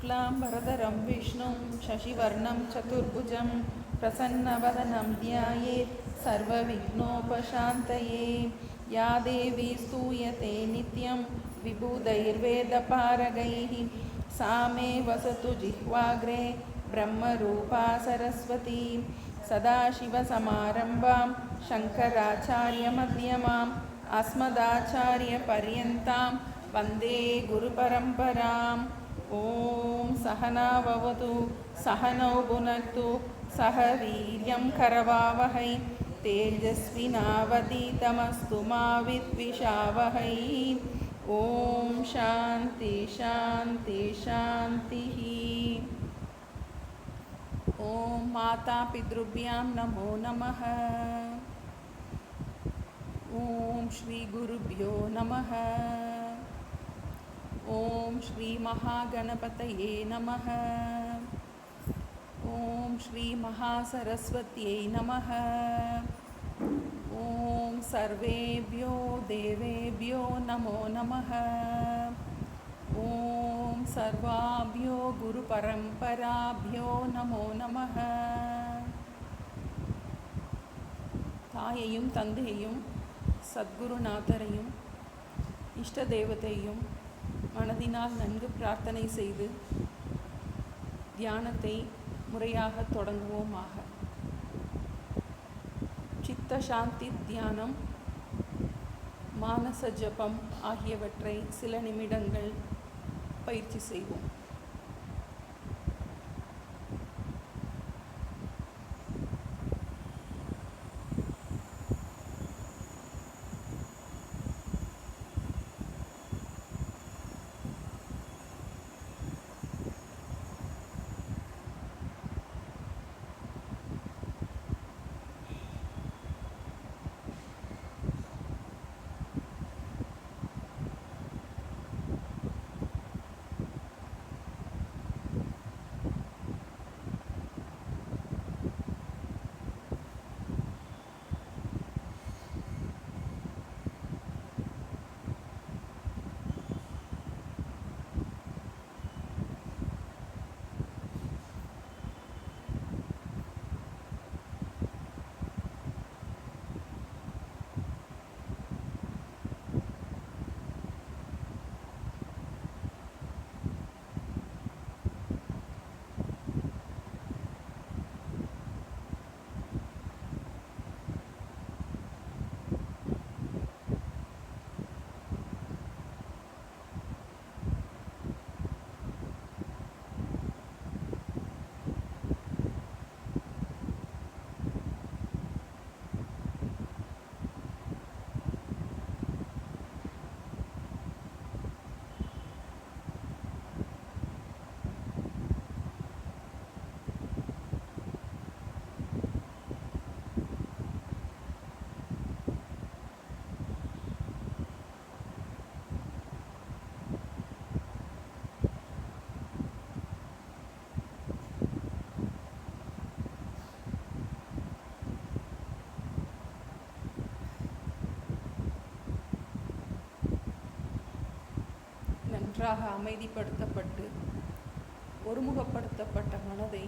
शुक्लाम्बरधरं विष्णुं शशिवर्णं चतुर्भुजं प्रसन्नवदनं ध्यायेत् सर्वविघ्नोपशान्तये। या देवी स्तूयते नित्यं विबुधैर्वेदपारगैः सा मे वसतु जिह्वाग्रे ब्रह्मरूपा सरस्वती। सदाशिवसमारम्भां शङ्कराचार्यमध्यमाम् अस्मदाचार्यपर्यन्तां वन्दे गुरुपरम्पराम्। ॐ सहना भवतु सहनौ भुनक्तु सह वीर्यं करवावहै तेजस्विनावधीतमस्तु मा विद्विषावहै। ॐ शान्ति शान्ति शान्तिः। ॐ मातापितृभ्यां नमो नमः। ॐ श्री गुरुभ्यो नमः। ॐ श्री महागणपतये नमः। ॐ श्री महासरस्वत्यै नमः। ॐ सर्वेभ्यो देवेभ्यो नमो नमः। ॐ सर्वाभ्यो गुरुपरम्पराभ्यो नमो नमः। தாயையும் தந்தையையும் சத்குருநாதரையும் இஷ்ட தேவதையும் மனதினால் நன்கு பிரார்த்தனை செய்து தியானத்தை முறையாக தொடங்குவோமாக. சித்த சாந்தி தியானம், மானச ஜபம் ஆகியவற்றை சில நிமிடங்கள் பயிற்சி செய்வோம். நன்றாக அமைதிப்படுத்தப்பட்டு ஒருமுகப்படுத்தப்பட்ட மனதை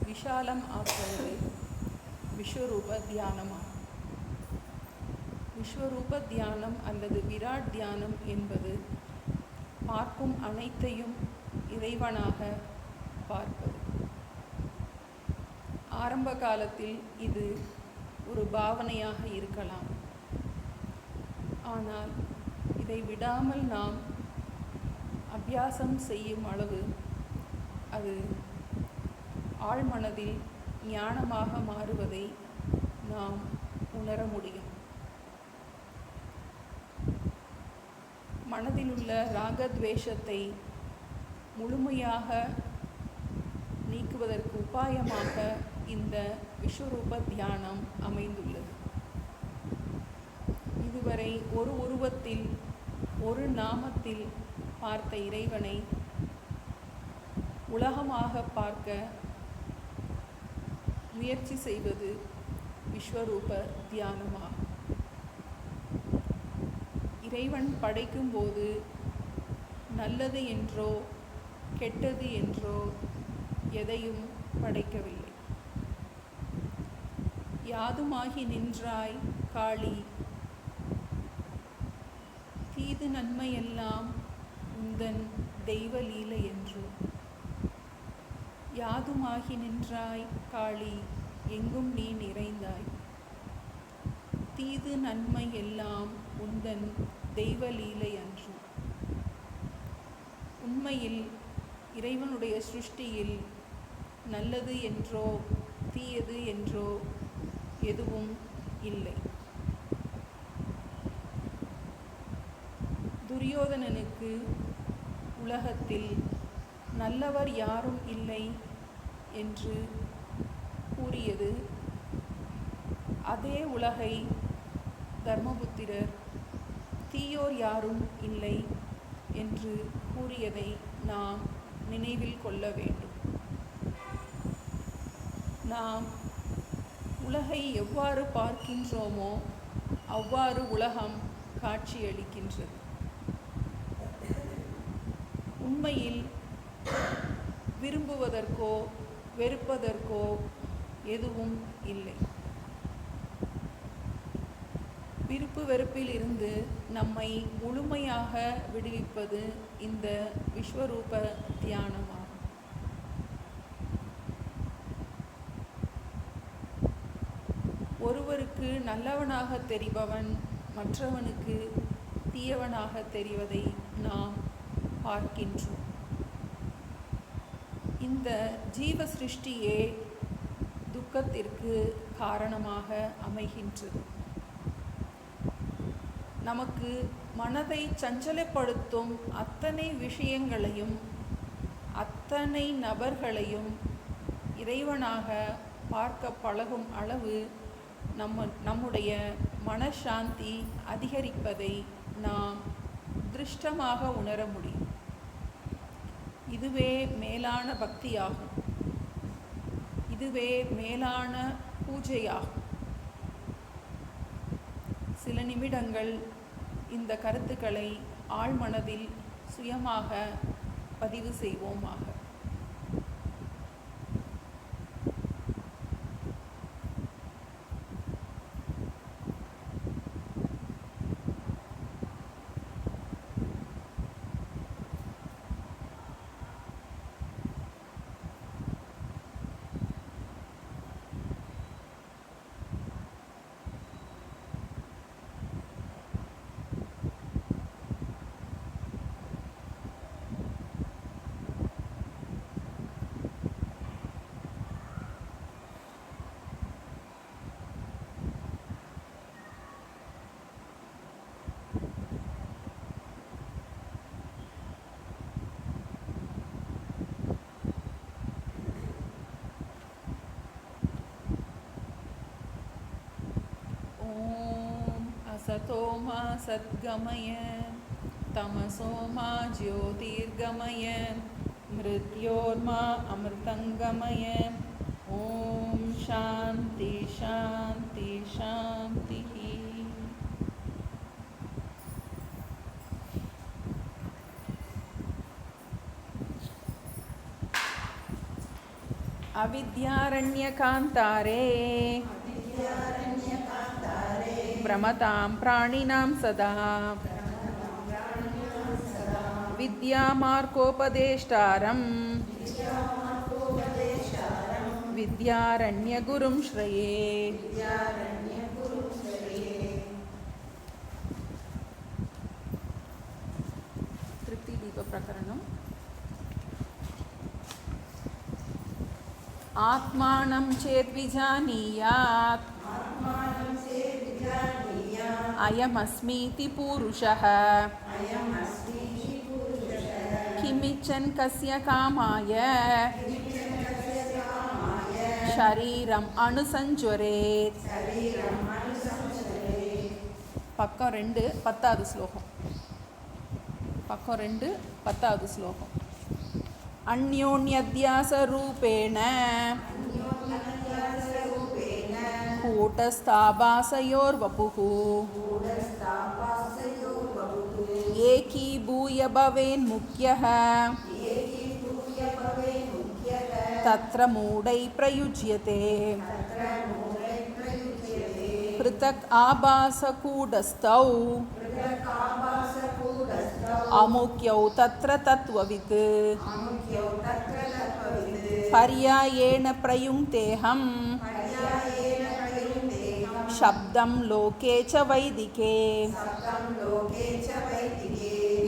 விஷாலம் ஆக்குவது விஸ்வரூப தியானமாகும். விஸ்வரூப தியானம் அல்லது விராட் தியானம் என்பது பார்க்கும் அனைத்தையும் இறைவனாக பார்ப்பது. ஆரம்ப காலத்தில் இது ஒரு பாவனையாக இருக்கலாம். ஆனால் இதை விடாமல் நாம் அபியாசம் செய்யும் அளவு அது ஆழ்மனதில் ஞானமாக மாறுவதை நாம் உணர முடியும். மனதில் உள்ள ராகத்வேஷத்தை முழுமையாக நீக்குவதற்கு உபாயமாக இந்த விஸ்வரூப தியானம் அமைந்துள்ளது. இதுவரை ஒரு உருவத்தில் ஒரு நாமத்தில் பார்த்த இறைவனை உலகமாக பார்க்க முயற்சி செய்வது விஸ்வரூப தியானமாகும். இறைவன் படைக்கும்போது நல்லது என்றோ கெட்டது என்றோ எதையும் படைக்கவில்லை. யாதுமாகி நின்றாய் காளி, தீது நன்மையெல்லாம் உந்தன் தெய்வ லீலை என்றோ. யாதுமாகி நின்றாய் காளி, எங்கும் நீ நிறைந்தாய், தீது நன்மை எல்லாம் உந்தன் தெய்வ லீலை அன்று. உண்மையில் இறைவனுடைய சிருஷ்டியில் நல்லது என்றோ தீயது என்றோ எதுவும் இல்லை. துரியோதனனுக்கு உலகத்தில் நல்லவர் யாரும் இல்லை என்று கூறியது அதே உலகை தர்மபுத்திரர் தீயோர் யாரும் இல்லை என்று கூறியதை நாம் நினைவில் கொள்ள வேண்டும். நாம் உலகை எவ்வாறு பார்க்கின்றோமோ அவ்வாறு உலகம் காட்சியளிக்கின்றது. உண்மையில் விரும்புவதற்கோ வெறுப்பதற்கோ எதுவும் இல்லை. விருப்பு வெறுப்பில் இருந்து நம்மை முழுமையாக விடுவிப்பது இந்த விஸ்வரூப தியானமாகும். ஒருவருக்கு நல்லவனாக தெரிபவன் மற்றவனுக்கு தீயவனாக தெரிவதை நாம் பார்க்கின்றோம். இந்த ஜீவ சிருஷ்டியே துக்கத்திற்கு காரணமாக அமைகின்றது. நமக்கு மனதை சஞ்சலப்படுத்தும் அத்தனை விஷயங்களையும் அத்தனை நபர்களையும் இறைவனாக பார்க்க பழகும் அளவு நம்முடைய மனசாந்தி அதிகரிப்பதை நாம் திருஷ்டமாக உணர முடியும். இதுவே மேலான பக்தியாகும். இதுவே மேலான பூஜையாகும். சில நிமிடங்கள் இந்த கருத்துக்களை ஆழ்மனதில் சுயமாக பதிவு செய்வோமாக. असतो मा सद्गमय तमसो मा ज्योतिर्गमय मृत्योर्मा अमृतंगमय. ओम शांति शांति शांति. अविद्यारण्यकान्तारे भ्रमतां प्राणिनां सदा विद्यामार्गोपदेष्टारं विद्यारण्यगुरुं श्रये. तृप्तिदीप प्रकरणम्. आत्मानं चेद्विजानीयात् अयमस्मीति पुरुषः किमिच्छन् कस्य कामाय शरीरम् अनुसञ्चरेत्. பக்கம் 2 10வது ஸ்லோகம். பக்கம் 2 10வது ஸ்லோகம். अन्योन्यध्यासरूपेण कूटस्थाभासयोर्वपुः एकीभूय भवेन्मुख्यः तत्र मूढै प्रयुज्यते पृथक् आभासकूटस्थौ अमुख्यौ तत्र तत्त्ववित् पर्यायेण प्रयुङ्क्तेऽहं शब्दं लोके च वैदिके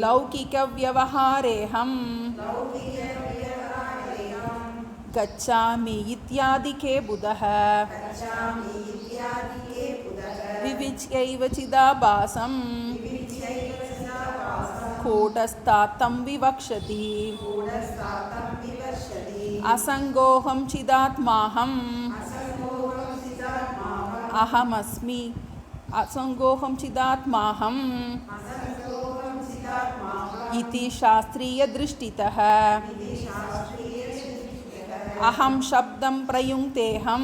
लौकिकव्यवहारेऽहं गच्छामि इत्यादिके बुधः विविच्यैव चिदाभासं कूटस्थातं विवक्षति असङ्गोऽहं चिदात्माहम् अहमस्मि असङ्गोऽहं चिदात्माहम् इति शास्त्रीयदृष्टितः अहं शब्दं प्रयुङ्क्तेऽहं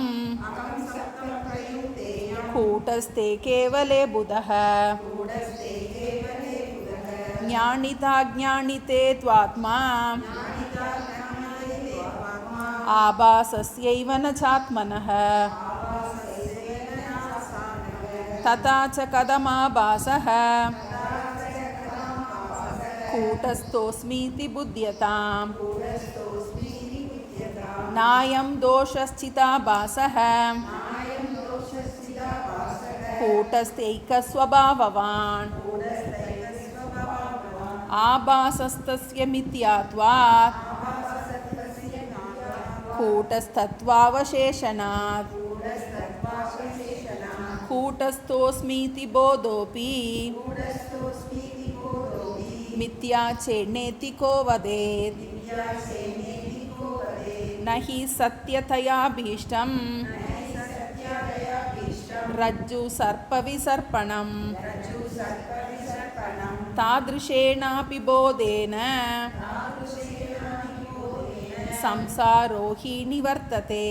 कूटस्थे केवले बुधः ज्ञानिताज्ञानिते त्वात्मा आभासस्यैव न चात्मनः तथा च कथमाभासः कूटस्थोऽस्मीति बुध्यताम् नायं दोषश्चिदाभासः कूटस्थैकस्वभाववान् आभासस्तस्य मिथ्यात्वात् कूटस्थत्वावशेषणात् कूटस्थोऽस्मीति बोधोऽपि मिथ्या चेन्नेति को वदेत् न हि सत्यतयाभीष्टं रज्जु सर्पविसर्पणम् तादृशेनापि बोधेन संसारो हि निवर्तते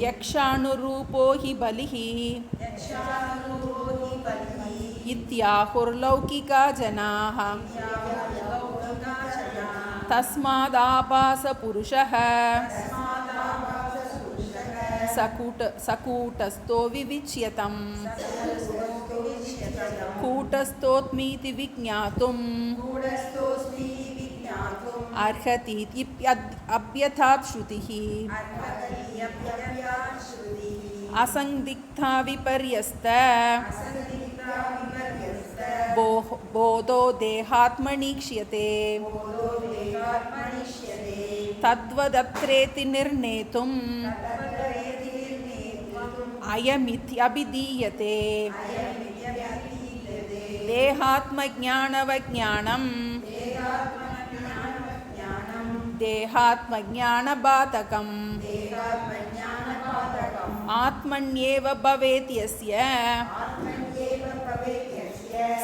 यक्षानुरूपो हि बलिः इत्याहुर्लौकिका जनाः तस्मादाभासपुरुषः सकूटस्थो विविच्यतम् कूटस्थोऽस्मीति विज्ञातुम् अर्हतीति अभ्यथात् श्रुतिः असंदिग्धा विपर्यस्त बोधो देहात्मनीक्ष्यते तद्वदत्रेति निर्णेतुम् अयमित्यभिधीयते देहात्मज्ञानवज्ञानं देहात्मज्ञानबाधकम् आत्मन्येव भवेत् यस्य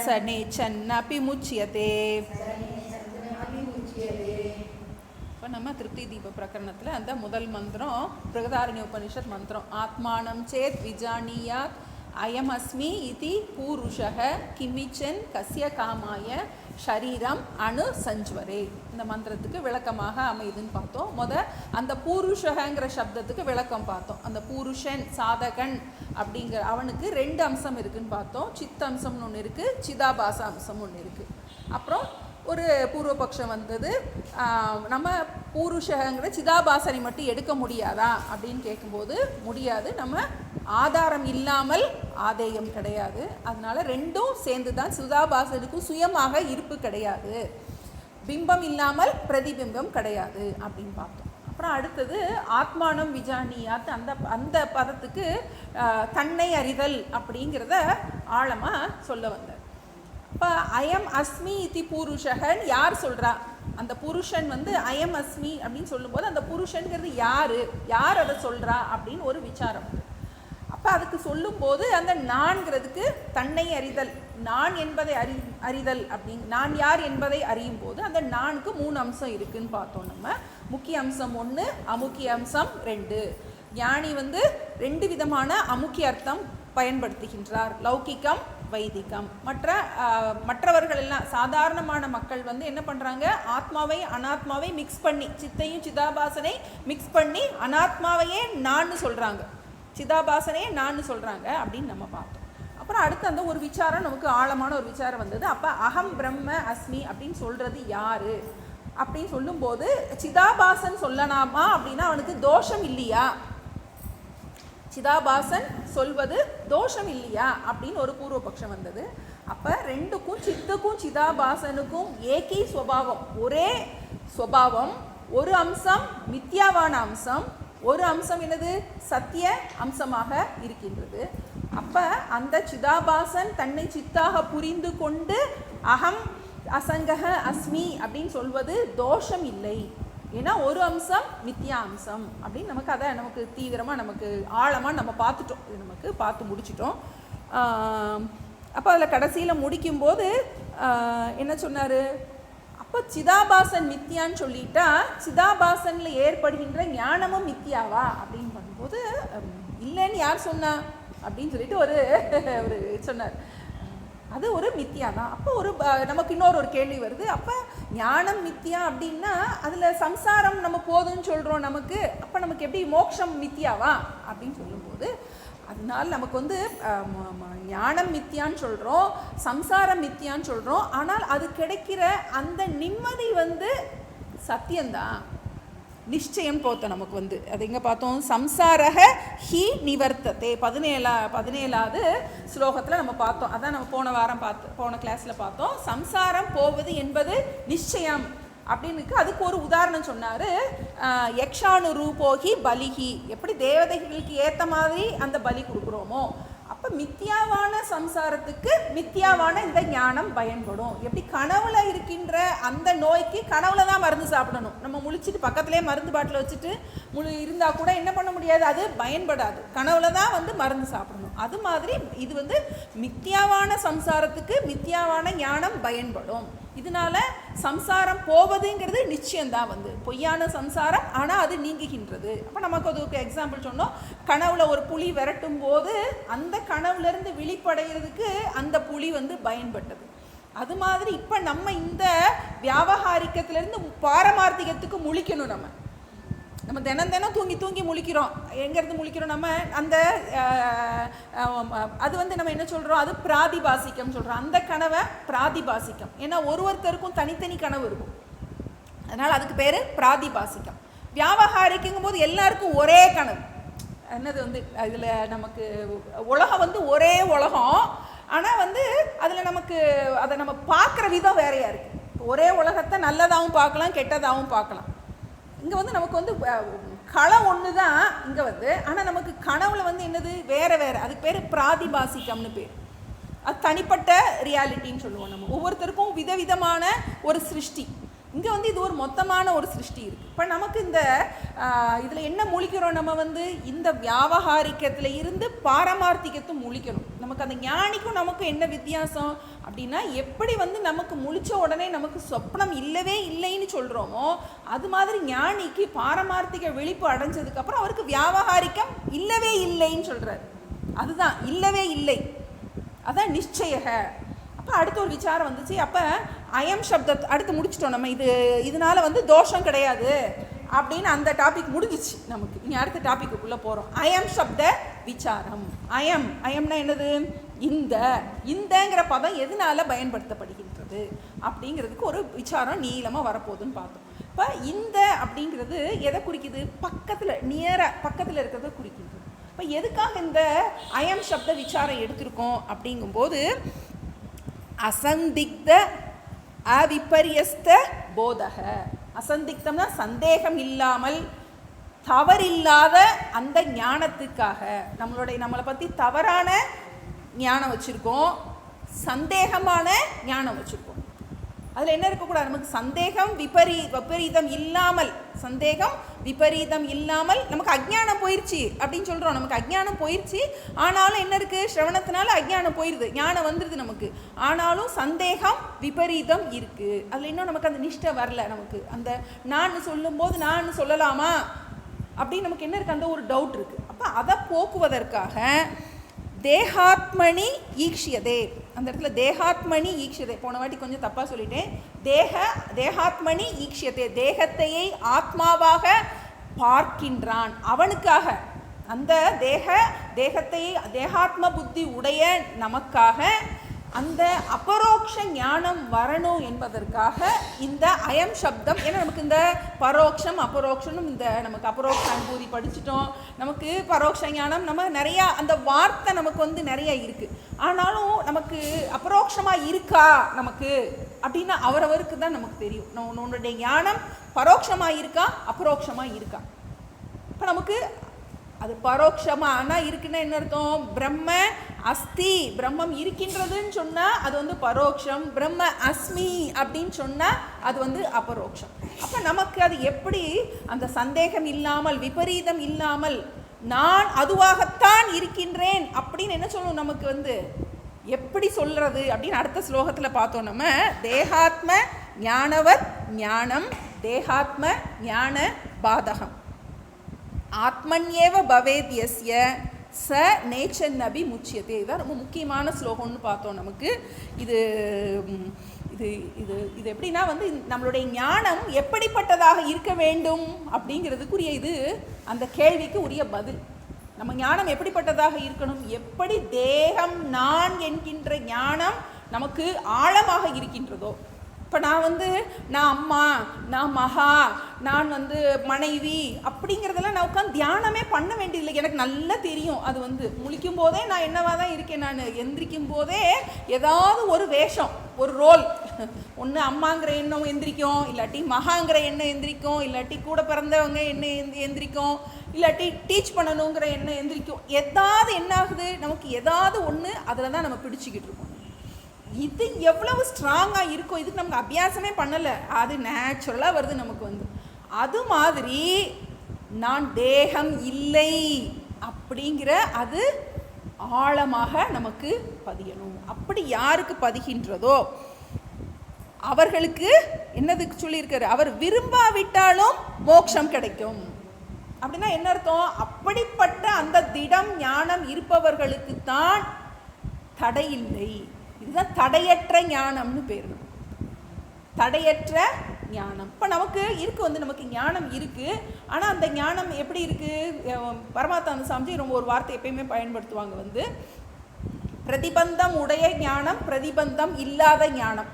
स नेच्छन्नपि मुच्यते. இப்போ நம்ம திருப்தி தீப பிரகரணத்தில் அந்த முதல் மந்திரம் பிரகதாரண்ய உபனிஷத் மந்திரம் ஆத்மானம் சேத் விஜானியாத் அயமஸ்மி இதி பூருஷக கிமிச்சன் கஸ்ய காமாய ஷரீரம் அணு சஞ்சுவரே. இந்த மந்திரத்துக்கு விளக்கமாக அமைதுன்னு பார்த்தோம். அந்த பூருஷகங்கிற சப்தத்துக்கு விளக்கம் பார்த்தோம். அந்த பூருஷன் சாதகன் அப்படிங்கிற அவனுக்கு 2 அம்சம் இருக்குதுன்னு பார்த்தோம். சித்த அம்சம்னு ஒன்று இருக்குது, சிதாபாச அம்சம் ஒன்று இருக்குது. அப்புறம் ஒரு பூர்வபக்ஷம் வந்தது, நம்ம பூருஷகங்கிற சிதாபாசனை மட்டும் எடுக்க முடியாதா அப்படின்னு கேட்கும்போது முடியாது. நம்ம ஆதாரம் இல்லாமல் ஆதேயம் கிடையாது. அதனால 2ம் சேர்ந்து தான். சிதாபாசனுக்கும் சுயமாக இருப்பு கிடையாது, பிம்பம் இல்லாமல் பிரதிபிம்பம் கிடையாது அப்படின்னு பார்த்தோம். அப்புறம் அடுத்தது ஆத்மானம் விஜானியாத், அந்த பதத்துக்கு தன்னை அறிதல் அப்படிங்கிறத ஆழமாக சொல்ல வந்தார். இப்போ அயம் அஸ்மி இத்தி பூருஷகன் யார் சொல்கிறா? அந்த புருஷன் அயம் அஸ்மி அப்படின்னு சொல்லும்போது அந்த புருஷன்கிறது யார் அதை சொல்கிறா அப்படின்னு ஒரு விசாரம். அப்போ அதுக்கு சொல்லும்போது அந்த நான்கிறதுக்கு தன்னை அறிதல், நான் என்பதை அறிதல் நான் யார் என்பதை அறியும் போது அந்த நானுக்கு 3 அம்சம் இருக்குதுன்னு பார்த்தோம். நம்ம முக்கிய அம்சம் 1, அமுக்கிய அம்சம் 2. ஞானி 2 விதமான அமுக்கிய அர்த்தம் பயன்படுத்துகின்றார், லௌகிக்கம் வைதிகம். மற்றவர்கள் எல்லாம் சாதாரணமான மக்கள் வந்து என்ன பண்ணுறாங்க, ஆத்மாவை அனாத்மாவை மிக்ஸ் பண்ணி, சித்தையும் சிதாபாசனை மிக்ஸ் பண்ணி அனாத்மாவையே நான் சொல்கிறாங்க, சிதாபாசனையே நான் சொல்கிறாங்க அப்படின்னு நம்ம பார்த்தோம். அப்புறம் அடுத்து அந்த ஒரு விசாரம், நமக்கு ஆழமான ஒரு விசாரம் வந்தது. அப்போ அகம் பிரம்ம அஸ்மி அப்படின்னு சொல்கிறது யார் அப்படின்னு சொல்லும்போது சிதாபாசன் சொல்லலாமா அப்படின்னா அவனுக்கு தோஷம் இல்லையா, சிதாபாசன் சொல்வது தோஷம் இல்லையா அப்படின்னு ஒரு பூர்வபக்ஷம் வந்தது. அப்போ ரெண்டுக்கும், சித்துக்கும் சிதாபாசனுக்கும் ஏகை ஸ்வபாவம், ஒரே ஸ்வபாவம், ஒரு அம்சம் மித்யாவான அம்சம், ஒரு அம்சம் என்னது சத்திய அம்சமாக இருக்கின்றது. அப்போ அந்த சிதாபாசன் தன்னை சித்தாக புரிந்து கொண்டு அகம் அசங்கக அஸ்மி அப்படின்னு சொல்வது தோஷம் இல்லை. ஏன்னா ஒரு அம்சம் மித்யா அம்சம் அப்படின்னு நமக்கு அதை நமக்கு தீவிரமாக நமக்கு ஆழமாக நம்ம பார்த்துட்டோம், இது நமக்கு பார்த்து முடிச்சிட்டோம். அப்போ அதில் கடைசியில் முடிக்கும்போது என்ன சொன்னார், அப்போ சிதாபாசன் மித்யான்னு சொல்லிட்டா சிதாபாசனில் ஏற்படுகின்ற ஞானமும் மித்யாவா அப்படின்னு பண்ணும்போது இல்லைன்னு யார் சொன்னா அப்படின்னு சொல்லிட்டு ஒரு சொன்னார், அது ஒரு மித்யா தான். அப்போ நமக்கு இன்னொரு கேள்வி வருது, அப்போ ஞானம் மித்யா அப்படின்னா அதில் சம்சாரம் நம்ம போதும்னு சொல்கிறோம் நமக்கு, அப்போ நமக்கு எப்படி மோட்சம் மித்யாவா அப்படின்னு சொல்லும்போது அதனால நமக்கு வந்து ஞானம் மித்யான்னு சொல்கிறோம், சம்சாரம் மித்யான்னு சொல்கிறோம். ஆனால் அது கிடைக்கிற அந்த நிம்மதி வந்து சத்தியம்தான், நிச்சயம் போத்த நமக்கு வந்து அது எங்கே பார்த்தோம், சம்சாரக ஹி நிவர்த்தத்தை 17வது ஸ்லோகத்தில் நம்ம பார்த்தோம். அதான் நம்ம போன கிளாஸில் பார்த்தோம். சம்சாரம் போவது என்பது நிச்சயம் அப்படின்னு அதுக்கு ஒரு உதாரணம் சொன்னார். யக்ஷானு ரூபோகி பலிகி, எப்படி தேவதைகளுக்கு ஏற்ற மாதிரி அந்த பலி கொடுக்குறோமோ அப்போ மித்யாவான சம்சாரத்துக்கு மித்யாவான இந்த ஞானம் பயன்படும். எப்படி கனவுல இருக்கின்ற அந்த நோய்க்கு கனவுல தான் மருந்து சாப்பிடணும், நம்ம முழிச்சிட்டு பக்கத்துலேயே மருந்து பாட்டில் வச்சுட்டு இருந்தால் கூட என்ன பண்ண முடியாது, அது பயன்படாது, கனவுல தான் வந்து மருந்து சாப்பிடணும். அது மாதிரி இது வந்து மித்யாவான சம்சாரத்துக்கு மித்யாவான ஞானம் பயன்படும். இதனால சம்சாரம் போவதுங்கிறது நிச்சயம்தான், வந்து பொய்யான சம்சாரம், ஆனால் அது நீங்குகின்றது. அப்போ நமக்கு அதுக்கு எக்ஸாம்பிள் சொன்னோம், கனவுல ஒரு புலி விரட்டும் போது அந்த கனவுலேருந்து விழிப்படைகிறதுக்கு அந்த புலி வந்து பயன்பட்டது. அது மாதிரி இப்போ நம்ம இந்த வியாபகாரிக்கத்திலேருந்து பாரமார்த்திகத்துக்கு முழிக்கணும். நம்ம தினம் தூங்கி முழிக்கிறோம். எங்கேருந்து முழிக்கிறோம் நம்ம, அந்த அது வந்து நம்ம என்ன சொல்கிறோம், அது பிராதிபாசிக்கம் சொல்கிறோம். அந்த கனவை பிராதிபாசிக்கம், ஏன்னா ஒருத்தருக்கும் தனித்தனி கனவு இருக்கும், அதனால் அதுக்கு பேர் பிராதிபாசிக்கம். வியாபகாரிக்குங்கும் போது எல்லாருக்கும் ஒரே கனவு, என்னது வந்து அதில் நமக்கு உலகம் வந்து ஒரே உலகம், ஆனால் வந்து அதில் நமக்கு அதை நம்ம பார்க்குற விதம் வேறையாக இருக்குது. ஒரே உலகத்தை நல்லதாகவும் பார்க்கலாம், கெட்டதாகவும் பார்க்கலாம். இங்கே வந்து நமக்கு வந்து களம் ஒன்று தான் இங்கே வந்து, ஆனால் நமக்கு கனவுல வந்து என்னது வேறு, அதுக்கு பேர் பிராதிபாசிக்கம்னு பேர். அது தனிப்பட்ட ரியாலிட்டின்னு சொல்லுவோம். நம்ம ஒவ்வொருத்தருக்கும் விதவிதமான ஒரு சிருஷ்டி, இங்கே வந்து இது ஒரு மொத்தமான ஒரு சிருஷ்டி இருக்குது. இப்போ நமக்கு இந்த இதில் என்ன முழிக்கிறோம், நம்ம வந்து இந்த வியாபகாரிக்கத்தில் இருந்து பாரமார்த்திகத்தை முழிக்கணும். நமக்கு அந்த ஞானிக்கும் நமக்கு என்ன வித்தியாசம் அப்படின்னா, எப்படி வந்து நமக்கு முழிச்ச உடனே நமக்கு சொப்னம் இல்லவே இல்லைன்னு சொல்கிறோமோ அது மாதிரி ஞானிக்கு பாரமார்த்திக விழிப்பு அடைஞ்சதுக்கப்புறம் அவருக்கு வியாபகாரிக்கம் இல்லவே இல்லைன்னு சொல்கிறார். அதுதான் இல்லவே இல்லை, அதான் நிச்சயக. அப்போ அடுத்த ஒரு விசாரம் வந்துச்சு. அப்போ அயம் சப்தத்தை அடுத்து முடிச்சிட்டோம் நம்ம, இதனால வந்து தோஷம் கிடையாது அப்படின்னு அந்த டாபிக் முடிஞ்சிச்சு நமக்கு. இனி அடுத்த டாபிக்குள்ளே போகிறோம். அயம் சப்த விசாரம். அயம்னா என்னது, இந்தங்கிற பதம் எதனால பயன்படுத்தப்படுகின்றது அப்படிங்கிறதுக்கு ஒரு விசாரம் நீளமாக வரப்போகுதுன்னு பார்த்தோம். இப்போ இந்த அப்படிங்கிறது எதை குறிக்குது, பக்கத்தில் இருக்கிறத குறிக்கின்றது. இப்போ எதுக்காக இந்த அயம் சப்த விசாரம் எடுத்திருக்கோம் அப்படிங்கும்போது, அசந்திக்த அவிபரியஸ்த போதக. அசந்திக்தம்னா சந்தேகம் இல்லாமல் தவறில்லாத அந்த ஞானத்துக்காக. நம்மளை பற்றி தவறான ஞானம் வச்சுருக்கோம், சந்தேகமான ஞானம் வச்சுருக்கோம். அதில் என்ன இருக்கக்கூடாது, நமக்கு சந்தேகம் விபரீதம் இல்லாமல் நமக்கு அஜ்ஞானம் போயிடுச்சு அப்படின்னு சொல்கிறோம். நமக்கு அஜ்ஞானம் போயிடுச்சு, ஆனாலும் என்ன இருக்குது, ஸ்ரவணத்தினால அஜ்ஞானம் போயிடுது, ஞானம் வந்துடுது நமக்கு. ஆனாலும் சந்தேகம் விபரீதம் இருக்குது. அதில் இன்னும் நமக்கு அந்த நிஷ்டை வரல. நமக்கு அந்த நான் சொல்லும்போது நான் சொல்லலாமா அப்படின்னு நமக்கு என்ன இருக்குது, அந்த ஒரு டவுட் இருக்குது. அப்போ அதை போக்குவதற்காக தேகாத்மனி ஈக்ஷியதே. அந்த இடத்துல தேகாத்மனி ஈக்ஷியதே, போன வாட்டி கொஞ்சம் தப்பாக சொல்லிட்டேன். தேகாத்மனி ஈக்ஷியதே, தேகத்தையே ஆத்மாவாக பார்க்கின்றான். அவனுக்காக, அந்த தேகத்தை தேகாத்ம புத்தி உடைய நமக்காக அந்த அபரோக்ஷ ஞானம் வரணும் என்பதற்காக இந்த அயம் சப்தம். ஏன்னா நமக்கு இந்த பரோக்ஷம் அபரோக்ஷம், இந்த நமக்கு அபரோக்ஷ அனுபூதி படிச்சுட்டோம், நமக்கு பரோக்ஷ ஞானம், நம்ம நிறையா அந்த வார்த்தை நமக்கு வந்து நிறைய இருக்குது. ஆனாலும் நமக்கு அபரோக்ஷமாக இருக்கா நமக்கு அப்படின்னா அவரவருக்கு தான் நமக்கு தெரியும். உன்னுடைய ஞானம் பரோட்சமாக இருக்கா அபரோக்ஷமாக இருக்கா. இப்போ நமக்கு அது பரோட்சமாக ஆனால் இருக்குன்னா என்ன அர்த்தம்? பிரம்ம அஸ்தி, பிரம்மம் இருக்கின்றதுன்னு சொன்னால் அது வந்து பரோட்சம். பிரம்ம அஸ்மி அப்படின்னு சொன்னால் அது வந்து அபரோக்ஷம். அப்போ நமக்கு அது எப்படி அந்த சந்தேகம் இல்லாமல் விபரீதம் இல்லாமல் நான் அதுவாகத்தான் இருக்கின்றேன் அப்படின்னு என்ன சொல்லணும்? நமக்கு வந்து எப்படி சொல்கிறது அப்படின்னு அடுத்த ஸ்லோகத்தில் பார்த்தோம். நம்ம தேகாத்ம ஞானவத் ஞானம் தேகாத்ம ஞான பாதகம் ஆத்மன்யேவ பவேத் யஸ்ய ச நேச்சன்னபி முச்சியதே. இதுதான் ரொம்ப முக்கியமான ஸ்லோகம்னு பார்த்தோம். நமக்கு இது இது இது இது எப்படின்னா வந்து நம்மளுடைய ஞானம் எப்படிப்பட்டதாக இருக்க வேண்டும் அப்படிங்கிறதுக்குரிய இது அந்த கேள்விக்கு உரிய பதில். நம்ம ஞானம் எப்படிப்பட்டதாக இருக்கணும்? எப்படி தேகம் நான் என்கின்ற ஞானம் நமக்கு ஆழமாக இருக்கின்றதோ. இப்போ நான் அம்மா, நான் மகா, நான் மனைவி அப்படிங்கிறதெல்லாம் நான் உட்காந்து தியானமே பண்ண வேண்டியதில்லை. எனக்கு நல்லா தெரியும். அது முழிக்கும் போதே நான் என்னவாக தான் இருக்கேன். நான் எந்திரிக்கும் போதே ஏதாவது ஒரு வேஷம், ஒரு ரோல், ஒன்று அம்மாங்கிற எண்ணம் எந்திரிக்கும், இல்லாட்டி மகாங்கிற எண்ணம் எந்திரிக்கும், இல்லாட்டி கூட பிறந்தவங்க எண்ணம் எந்திரிக்கும், இல்லாட்டி டீச் பண்ணணுங்கிற எண்ணம் எந்திரிக்கும். ஏதாவது என்ன ஆகுது, நமக்கு ஏதாவது ஒன்று அதில் தான் நம்ம பிடிச்சிக்கிட்டு இருக்கோம். இது எவ்வளவு ஸ்ட்ராங்காக இருக்கும், இதுக்கு நமக்கு அபியாசமே பண்ணலை, அது நேச்சுரலாக வருது நமக்கு. அது மாதிரி நான் தேகம் இல்லை அப்படிங்கிற அது ஆழமாக நமக்கு பதியணும். அப்படி யாருக்கு பதிகின்றதோ அவர்களுக்கு என்னதுக்கு சொல்லியிருக்காரு, அவர் விரும்பாவிட்டாலும் மோட்சம் கிடைக்கும். அப்படின்னா என்ன அர்த்தம்? அப்படிப்பட்ட அந்த திடம் ஞானம் இருப்பவர்களுக்கு தான் தடையில்லை. இதுதான் தடையற்ற ஞானம்னு பேர். தடையற்ற ஞானம். இப்போ நமக்கு இருக்கு, நமக்கு ஞானம் இருக்கு. ஆனால் அந்த ஞானம் எப்படி இருக்கு? பரமாத்மா சாமிஜி ரொம்ப ஒரு வார்த்தை எப்பயுமே பயன்படுத்துவாங்க, பிரதிபந்தம் உடைய ஞானம், பிரதிபந்தம் இல்லாத ஞானம்,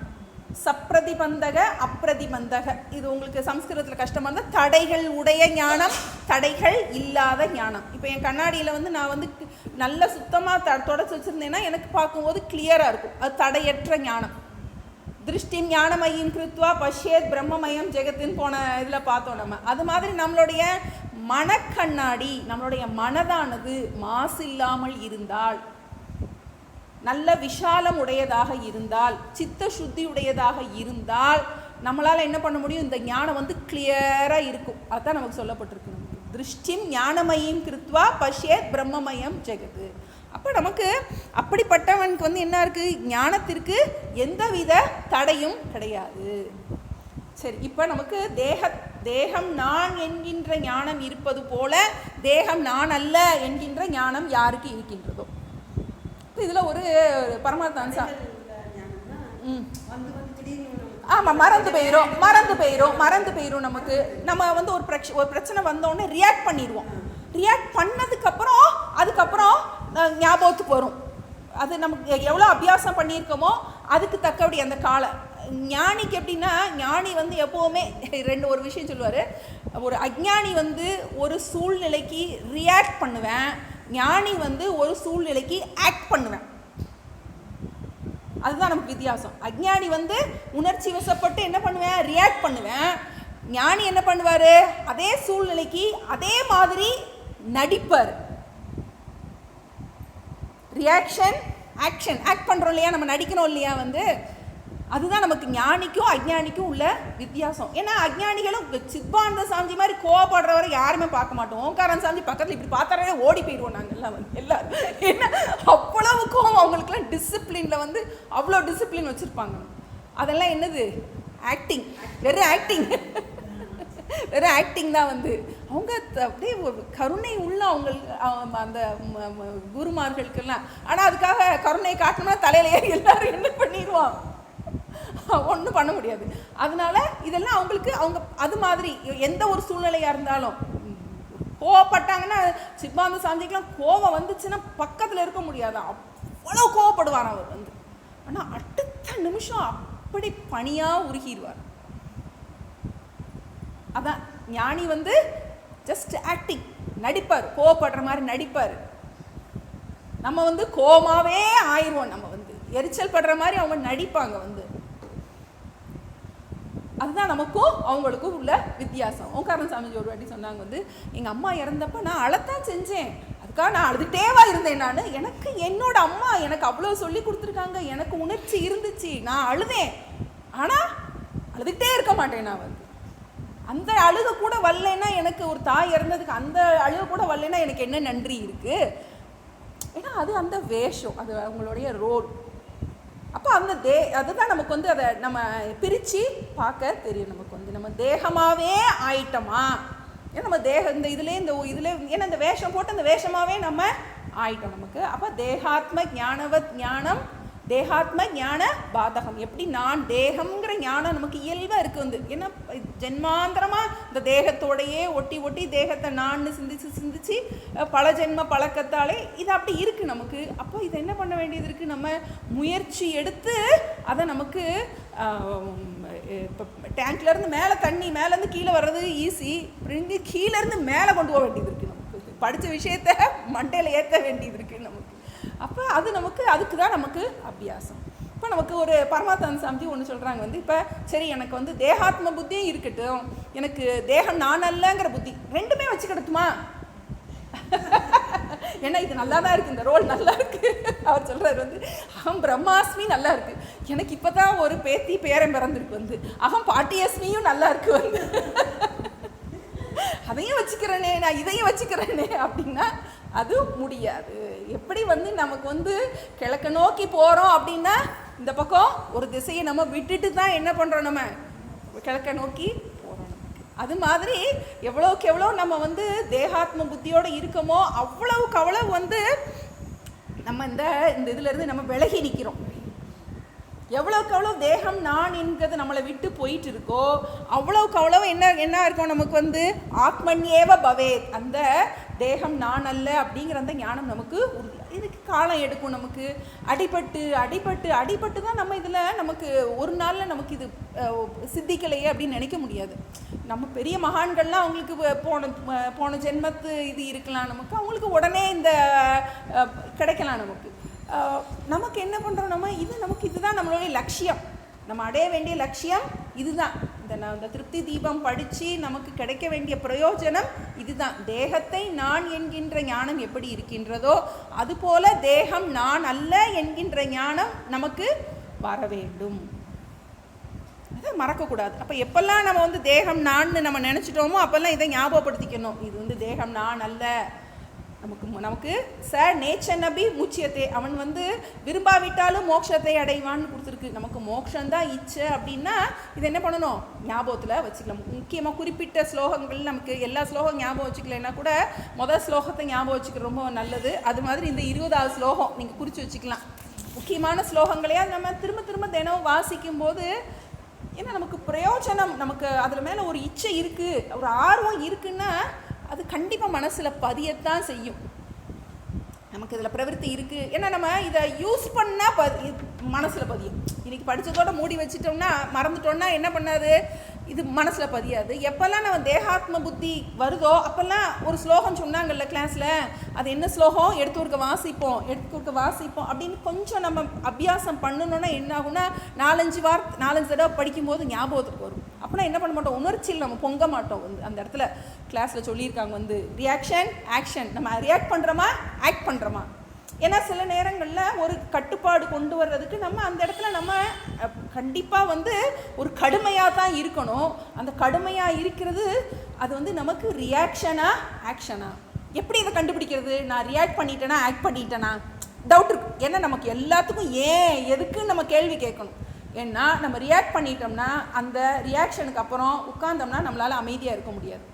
சப்பிரதிபந்தக அப்பிரதிபந்தக. இது உங்களுக்கு சம்ஸ்கிருதத்தில் கஷ்டமாக இருந்தால் தடைகள் உடைய ஞானம், தடைகள் இல்லாத ஞானம். இப்போ என் கண்ணாடியில் நான் நல்ல சுத்தமாக தொடச்சி வச்சுருந்தேன்னா எனக்கு பார்க்கும்போது கிளியராக இருக்கும். அது தடையற்ற ஞானம். திருஷ்டி ஞானமயம் கிருத்வா பஷ்யேத் பிரம்மமயம் ஜெகத்தின்னு போன இதில் பார்த்தோம் நம்ம. அது மாதிரி நம்மளுடைய மனக்கண்ணாடி, நம்மளுடைய மனதானது மாசு இல்லாமல் இருந்தால், நல்ல விஷாலம் உடையதாக இருந்தால், சித்த சுத்தி உடையதாக இருந்தால் நம்மளால் என்ன பண்ண முடியும்? இந்த ஞானம் கிளியராக இருக்கும். அதுதான் நமக்கு சொல்லப்பட்டிருக்கு. திருஷ்டிம் ஞானமயம் கிருத்வா பஷ்யேத் பிரம்மமயம் ஜெகத்து. அப்போ நமக்கு அப்படிப்பட்டவனுக்கு என்ன இருக்குது? ஞானத்திற்கு எந்தவித தடையும் கிடையாது. சரி, இப்போ நமக்கு தேகம் நான் என்கின்ற ஞானம் இருப்பது போல தேகம் நான் அல்ல என்கின்ற ஞானம் யாருக்கு இருக்கின்றதோ. இதில் ஒரு பரமாத்மா ஆமாம் மறந்து போயிடும் நமக்கு. நம்ம ஒரு பிரச்சனை வந்தோடனே ரியாக்ட் பண்ணிடுவோம். ரியாக்ட் பண்ணதுக்கப்புறம் அதுக்கப்புறம் ஞாபகத்துக்கு வரும். அது நமக்கு எவ்வளோ அபியாசம் பண்ணியிருக்கோமோ அதுக்கு தக்கபடி அந்த கால ஞானிக்கு எப்படின்னா, ஞானி எப்போவுமே ஒரு விஷயம் சொல்லுவார். ஒரு அஞ்ஞானி ஒரு சூழ்நிலைக்கு ரியாக்ட் பண்ணுவேன், ஞானி ஒரு சூழ்நிலைக்கு ஆக்ட் பண்ணுவேன். அதுதான் நமக்கு வித்தியாசம். அஞ்ஞானி உணர்ச்சி வசப்பட்டு என்ன பண்ணுவேன்? ரியாக்ட் பண்ணுவேன். ஞானி என்ன பண்ணுவார்? அதே சூழ்நிலைக்கு அதே மாதிரி நடிப்பார். ரியாக்ஷன் ஆக்ஷன், ஆக்ட் பண்ணுறோம் இல்லையா, நம்ம நடிக்கணும் இல்லையா, அதுதான் நமக்கு ஞானிக்கும் அஜ்ஞானிக்கும் உள்ள வித்தியாசம். ஏன்னா அஜ்ஞானிகளும் சித்பானந்த சாமிஜி மாதிரி கோவப்படுறவரை யாருமே பார்க்க மாட்டோம். ஓங்காரன் சாமிஜி பக்கத்தில் இப்படி பார்த்தாலே ஓடி போயிடுவோம் நாங்கள் எல்லாம் எல்லாரும். ஏன்னா அவ்வளவுக்கும் அவங்களுக்குலாம் டிசிப்ளினில் அவ்வளோ டிசிப்ளின் வச்சுருப்பாங்க. அதெல்லாம் என்னது? ஆக்டிங், வெறும் ஆக்டிங். வெறும் ஆக்டிங் தான் வந்து. அவங்க அப்படியே கருணை உள்ள அவங்க அந்த குருமார்களுக்கெல்லாம். ஆனால் அதுக்காக கருணை காட்டணும்னா தலையிலேயே எல்லாரும் என்ன பண்ணிடுவோம், ஒன்றும் பண்ண முடியாது. அதனால இதெல்லாம் அவங்களுக்கு அவங்க அது மாதிரி எந்த ஒரு சூழ்நிலையாக இருந்தாலும் கோவப்பட்டாங்கன்னா, சிவானந்த சாந்திக்கெல்லாம் கோவம் வந்துச்சுன்னா பக்கத்தில் இருக்க முடியாது, அவ்வளோ கோவப்படுவார் அவர் வந்து. ஆனால் அடுத்த நிமிஷம் அப்படி பனியாக உருகிடுவார். அதான் ஞானி வந்து ஜஸ்ட் ஆக்டிங், நடிப்பார், கோவப்படுற மாதிரி நடிப்பார். நம்ம வந்து கோவமாகவே ஆயிடுவோம், நம்ம வந்து எரிச்சல் படுற மாதிரி அவங்க நடிப்பாங்க வந்து. அதுதான் நமக்கும் அவங்களுக்கும் உள்ள வித்தியாசம். ஓங்காரன் சாமிஜி ஒரு வாட்டி சொன்னாங்க வந்து, எங்கள் அம்மா இறந்தப்ப நான் அழத்தான் செஞ்சேன், அதுக்காக நான் அழுதுகிட்டேவா இருந்தேன். நான் எனக்கு என்னோட அம்மா எனக்கு அவ்வளோ சொல்லி கொடுத்துருக்காங்க, எனக்கு உணர்ச்சி இருந்துச்சு, நான் அழுதேன், ஆனால் அழுதுகிட்டே இருக்க மாட்டேன். நான் வந்து அந்த அழுக கூட வரலைன்னா, எனக்கு ஒரு தாய் இறந்ததுக்கு அந்த அழுக கூட வரலைன்னா எனக்கு என்ன நன்றி இருக்குது? ஏன்னா அது அந்த வேஷம், அது அவங்களுடைய ரோல். அப்போ அந்த அதுதான் நமக்கு வந்து அதை நம்ம பிரித்து பார்க்க தெரியும். நமக்கு வந்து நம்ம தேகமாகவே ஆயிட்டோமா, ஏன்னா நம்ம இந்த இதில் ஏன்னா இந்த வேஷம் போட்டு அந்த வேஷமாகவே நம்ம ஆயிட்டோம் நமக்கு. அப்போ தேகாத்ம ஞானவத் ஞானம் தேகாத்ம ஞான பாதகம். எப்படி நான் தேகம்ங்கிற ஞானம் நமக்கு இயல்பாக இருக்குது வந்து. ஏன்னா ஜென்மாந்திரமாக இந்த தேகத்தோடையே ஒட்டி ஒட்டி தேகத்தை நான் சிந்திச்சு பல ஜென்ம பழக்கத்தாலே இது அப்படி இருக்குது நமக்கு. அப்போ இதை என்ன பண்ண வேண்டியது இருக்குது, நம்ம முயற்சி எடுத்து அதை நமக்கு இப்போ டேங்க்லேருந்து மேலே தண்ணி மேலேருந்து கீழே வர்றது ஈஸி, இங்கே கீழேருந்து மேலே கொண்டு போக வேண்டியது இருக்குது. நமக்கு படித்த விஷயத்த மண்டையில் ஏற்ற வேண்டியது இருக்குது நமக்கு. அப்போ அது நமக்கு அதுக்கு தான் நமக்கு அபியாசம். இப்போ நமக்கு ஒரு பரமாத்ம சாமிஜி ஒன்று சொல்கிறாங்க வந்து, இப்போ சரி எனக்கு வந்து தேகாத்ம புத்தியும் இருக்கட்டும், எனக்கு தேகம் நான் அல்லங்கிற புத்தி ரெண்டுமே வச்சுக்கிடட்டுமா? ஏன்னா இது நல்லா தான் இருக்குது, இந்த ரோல் நல்லா இருக்குது. அவர் சொல்கிறார் வந்து, அகம் பிரம்மாஸ்மி நல்லா இருக்குது, எனக்கு இப்போ தான் ஒரு பேத்தி பேரன் பிறந்திருக்கு வந்து, அகம் பாட்டியஸ்மியும் நல்லா இருக்குது வந்து, அதையும் வச்சுக்கிறேனே நான் இதையும் வச்சுக்கிறேனே அப்படின்னா அது முடியாது. எப்படி வந்து நமக்கு வந்து கிழக்க நோக்கி போகிறோம் அப்படின்னா இந்த பக்கம் ஒரு திசையை நம்ம விட்டுட்டு தான் என்ன பண்ணுறோம், நம்ம கிழக்க நோக்கி போகிறோம். நமக்கு அது மாதிரி எவ்வளோக்கு எவ்வளோ நம்ம வந்து தேகாத்ம புத்தியோடு இருக்கோமோ அவ்வளவுக்கு அவ்வளவு வந்து நம்ம இந்த இதிலேருந்து நம்ம விலகி நிற்கிறோம். எவ்வளோக்கு அவ்வளோ தேகம் நான் என்கிறது நம்மளை விட்டு போயிட்டு இருக்கோ அவ்வளோக்கு அவ்வளோ என்ன இருக்கும் நமக்கு வந்து ஆத்மன்யேவ பவேத், அந்த தேகம் நான் அல்ல அப்படிங்கிற அந்த ஞானம் நமக்கு இதுக்கு காலம் எடுக்கும். நமக்கு அடிபட்டு தான் நம்ம இதில் நமக்கு ஒரு நாளில் நமக்கு இது சித்திக்கலையே அப்படின்னு நினைக்க முடியாது. நம்ம பெரிய மகான்கள்லாம் அவங்களுக்கு போன ஜென்மத்து இது இருக்கலாம், நமக்கு அவங்களுக்கு உடனே இந்த கிடைக்கலாம். நமக்கு என்ன பண்ணுறோம், நமக்கு இதுதான் நம்மளுடைய லட்சியம், நம்ம அடைய வேண்டிய லட்சியம் இதுதான். இந்த திருப்தி தீபம் படித்து நமக்கு கிடைக்க வேண்டிய பிரயோஜனம் இதுதான். தேகத்தை நான் என்கின்ற ஞானம் எப்படி இருக்கின்றதோ அதுபோல தேகம் நான் அல்ல என்கின்ற ஞானம் நமக்கு வர வேண்டும். அதை மறக்கக்கூடாது. அப்போ எப்பெல்லாம் நம்ம வந்து தேகம் நான் நம்ம நினச்சிட்டோமோ அப்போல்லாம் இதை ஞாபகப்படுத்திக்கணும், இது வந்து தேகம் நான் அல்ல. நமக்கு நேச்சன் அபி முச்சியத்தை, அவன் வந்து விரும்பாவிட்டாலும் மோட்சத்தை அடைவான்னு கொடுத்துருக்கு. நமக்கு மோட்சம்தான் இச்சை அப்படின்னா இது என்ன பண்ணணும், ஞாபகத்தில் வச்சுக்கலாம். முக்கியமாக குறிப்பிட்ட ஸ்லோகங்கள் நமக்கு எல்லா ஸ்லோகம் ஞாபகம் வச்சுக்கலைன்னா கூட முதல் ஸ்லோகத்தை ஞாபகம் வச்சுக்க ரொம்ப நல்லது. அது மாதிரி இந்த 20வது ஸ்லோகம் நீங்கள் குறித்து வச்சுக்கலாம். முக்கியமான ஸ்லோகங்களையா நம்ம திரும்ப திரும்ப தினம் வாசிக்கும் போது ஏன்னா நமக்கு பிரயோஜனம், நமக்கு அதில் மேலே ஒரு இச்சை இருக்குது, ஒரு ஆர்வம் இருக்குன்னா அது கண்டிப்பாக மனசில் பதியத்தான் செய்யும். நமக்கு இதில் பிரவருத்தி இருக்குது, ஏன்னா நம்ம இதை யூஸ் பண்ணால் மனசில் பதியும். இன்றைக்கி படித்ததோடு மூடி வச்சிட்டோம்னா மறந்துட்டோம்னா என்ன பண்ணாது, இது மனசில் பதியாது. எப்போல்லாம் நம்ம தேகாத்ம புத்தி வருதோ அப்போல்லாம் ஒரு ஸ்லோகம் சொன்னாங்கல்ல கிளாஸில், அது என்ன ஸ்லோகம் எடுத்து வாசிப்போம் அப்படின்னு கொஞ்சம் நம்ம அபியாசம் பண்ணணுன்னா என்ன ஆகும்னா 4-5 தடவை படிக்கும்போது ஞாபகத்துக்கு வரும். அப்படின்னா என்ன பண்ண மாட்டோம், உணர்ச்சியில் நம்ம பொங்க மாட்டோம். அந்த இடத்துல கிளாஸில் சொல்லியிருக்காங்க வந்து ரியாக்ஷன் ஆக்ஷன், நம்ம ரியாக்ட் பண்ணுறோமா ஆக்ட் பண்ணுறோமா. ஏன்னா சில நேரங்களில் ஒரு கட்டுப்பாடு கொண்டு வர்றதுக்கு நம்ம அந்த இடத்துல நம்ம கண்டிப்பாக வந்து ஒரு கடுமையாக தான் இருக்கணும். அந்த கடுமையாக இருக்கிறது அது வந்து நமக்கு ரியாக்ஷனா ஆக்ஷனா, எப்படி இதை கண்டுபிடிக்கிறது, நான் ரியாக்ட் பண்ணிட்டேனா ஆக்ட் பண்ணிட்டேனா டவுட் இருக்குது. ஏன்னா நமக்கு எல்லாத்துக்கும் ஏன் எதுக்குன்னு நம்ம கேள்வி கேட்கணும். ஏன்னா நம்ம ரியாக்ட் பண்ணிட்டோம்னா அந்த ரியாக்ஷனுக்கு அப்புறம் உட்கார்ந்தோம்னா நம்மளால் அமைதியாக இருக்க முடியாது.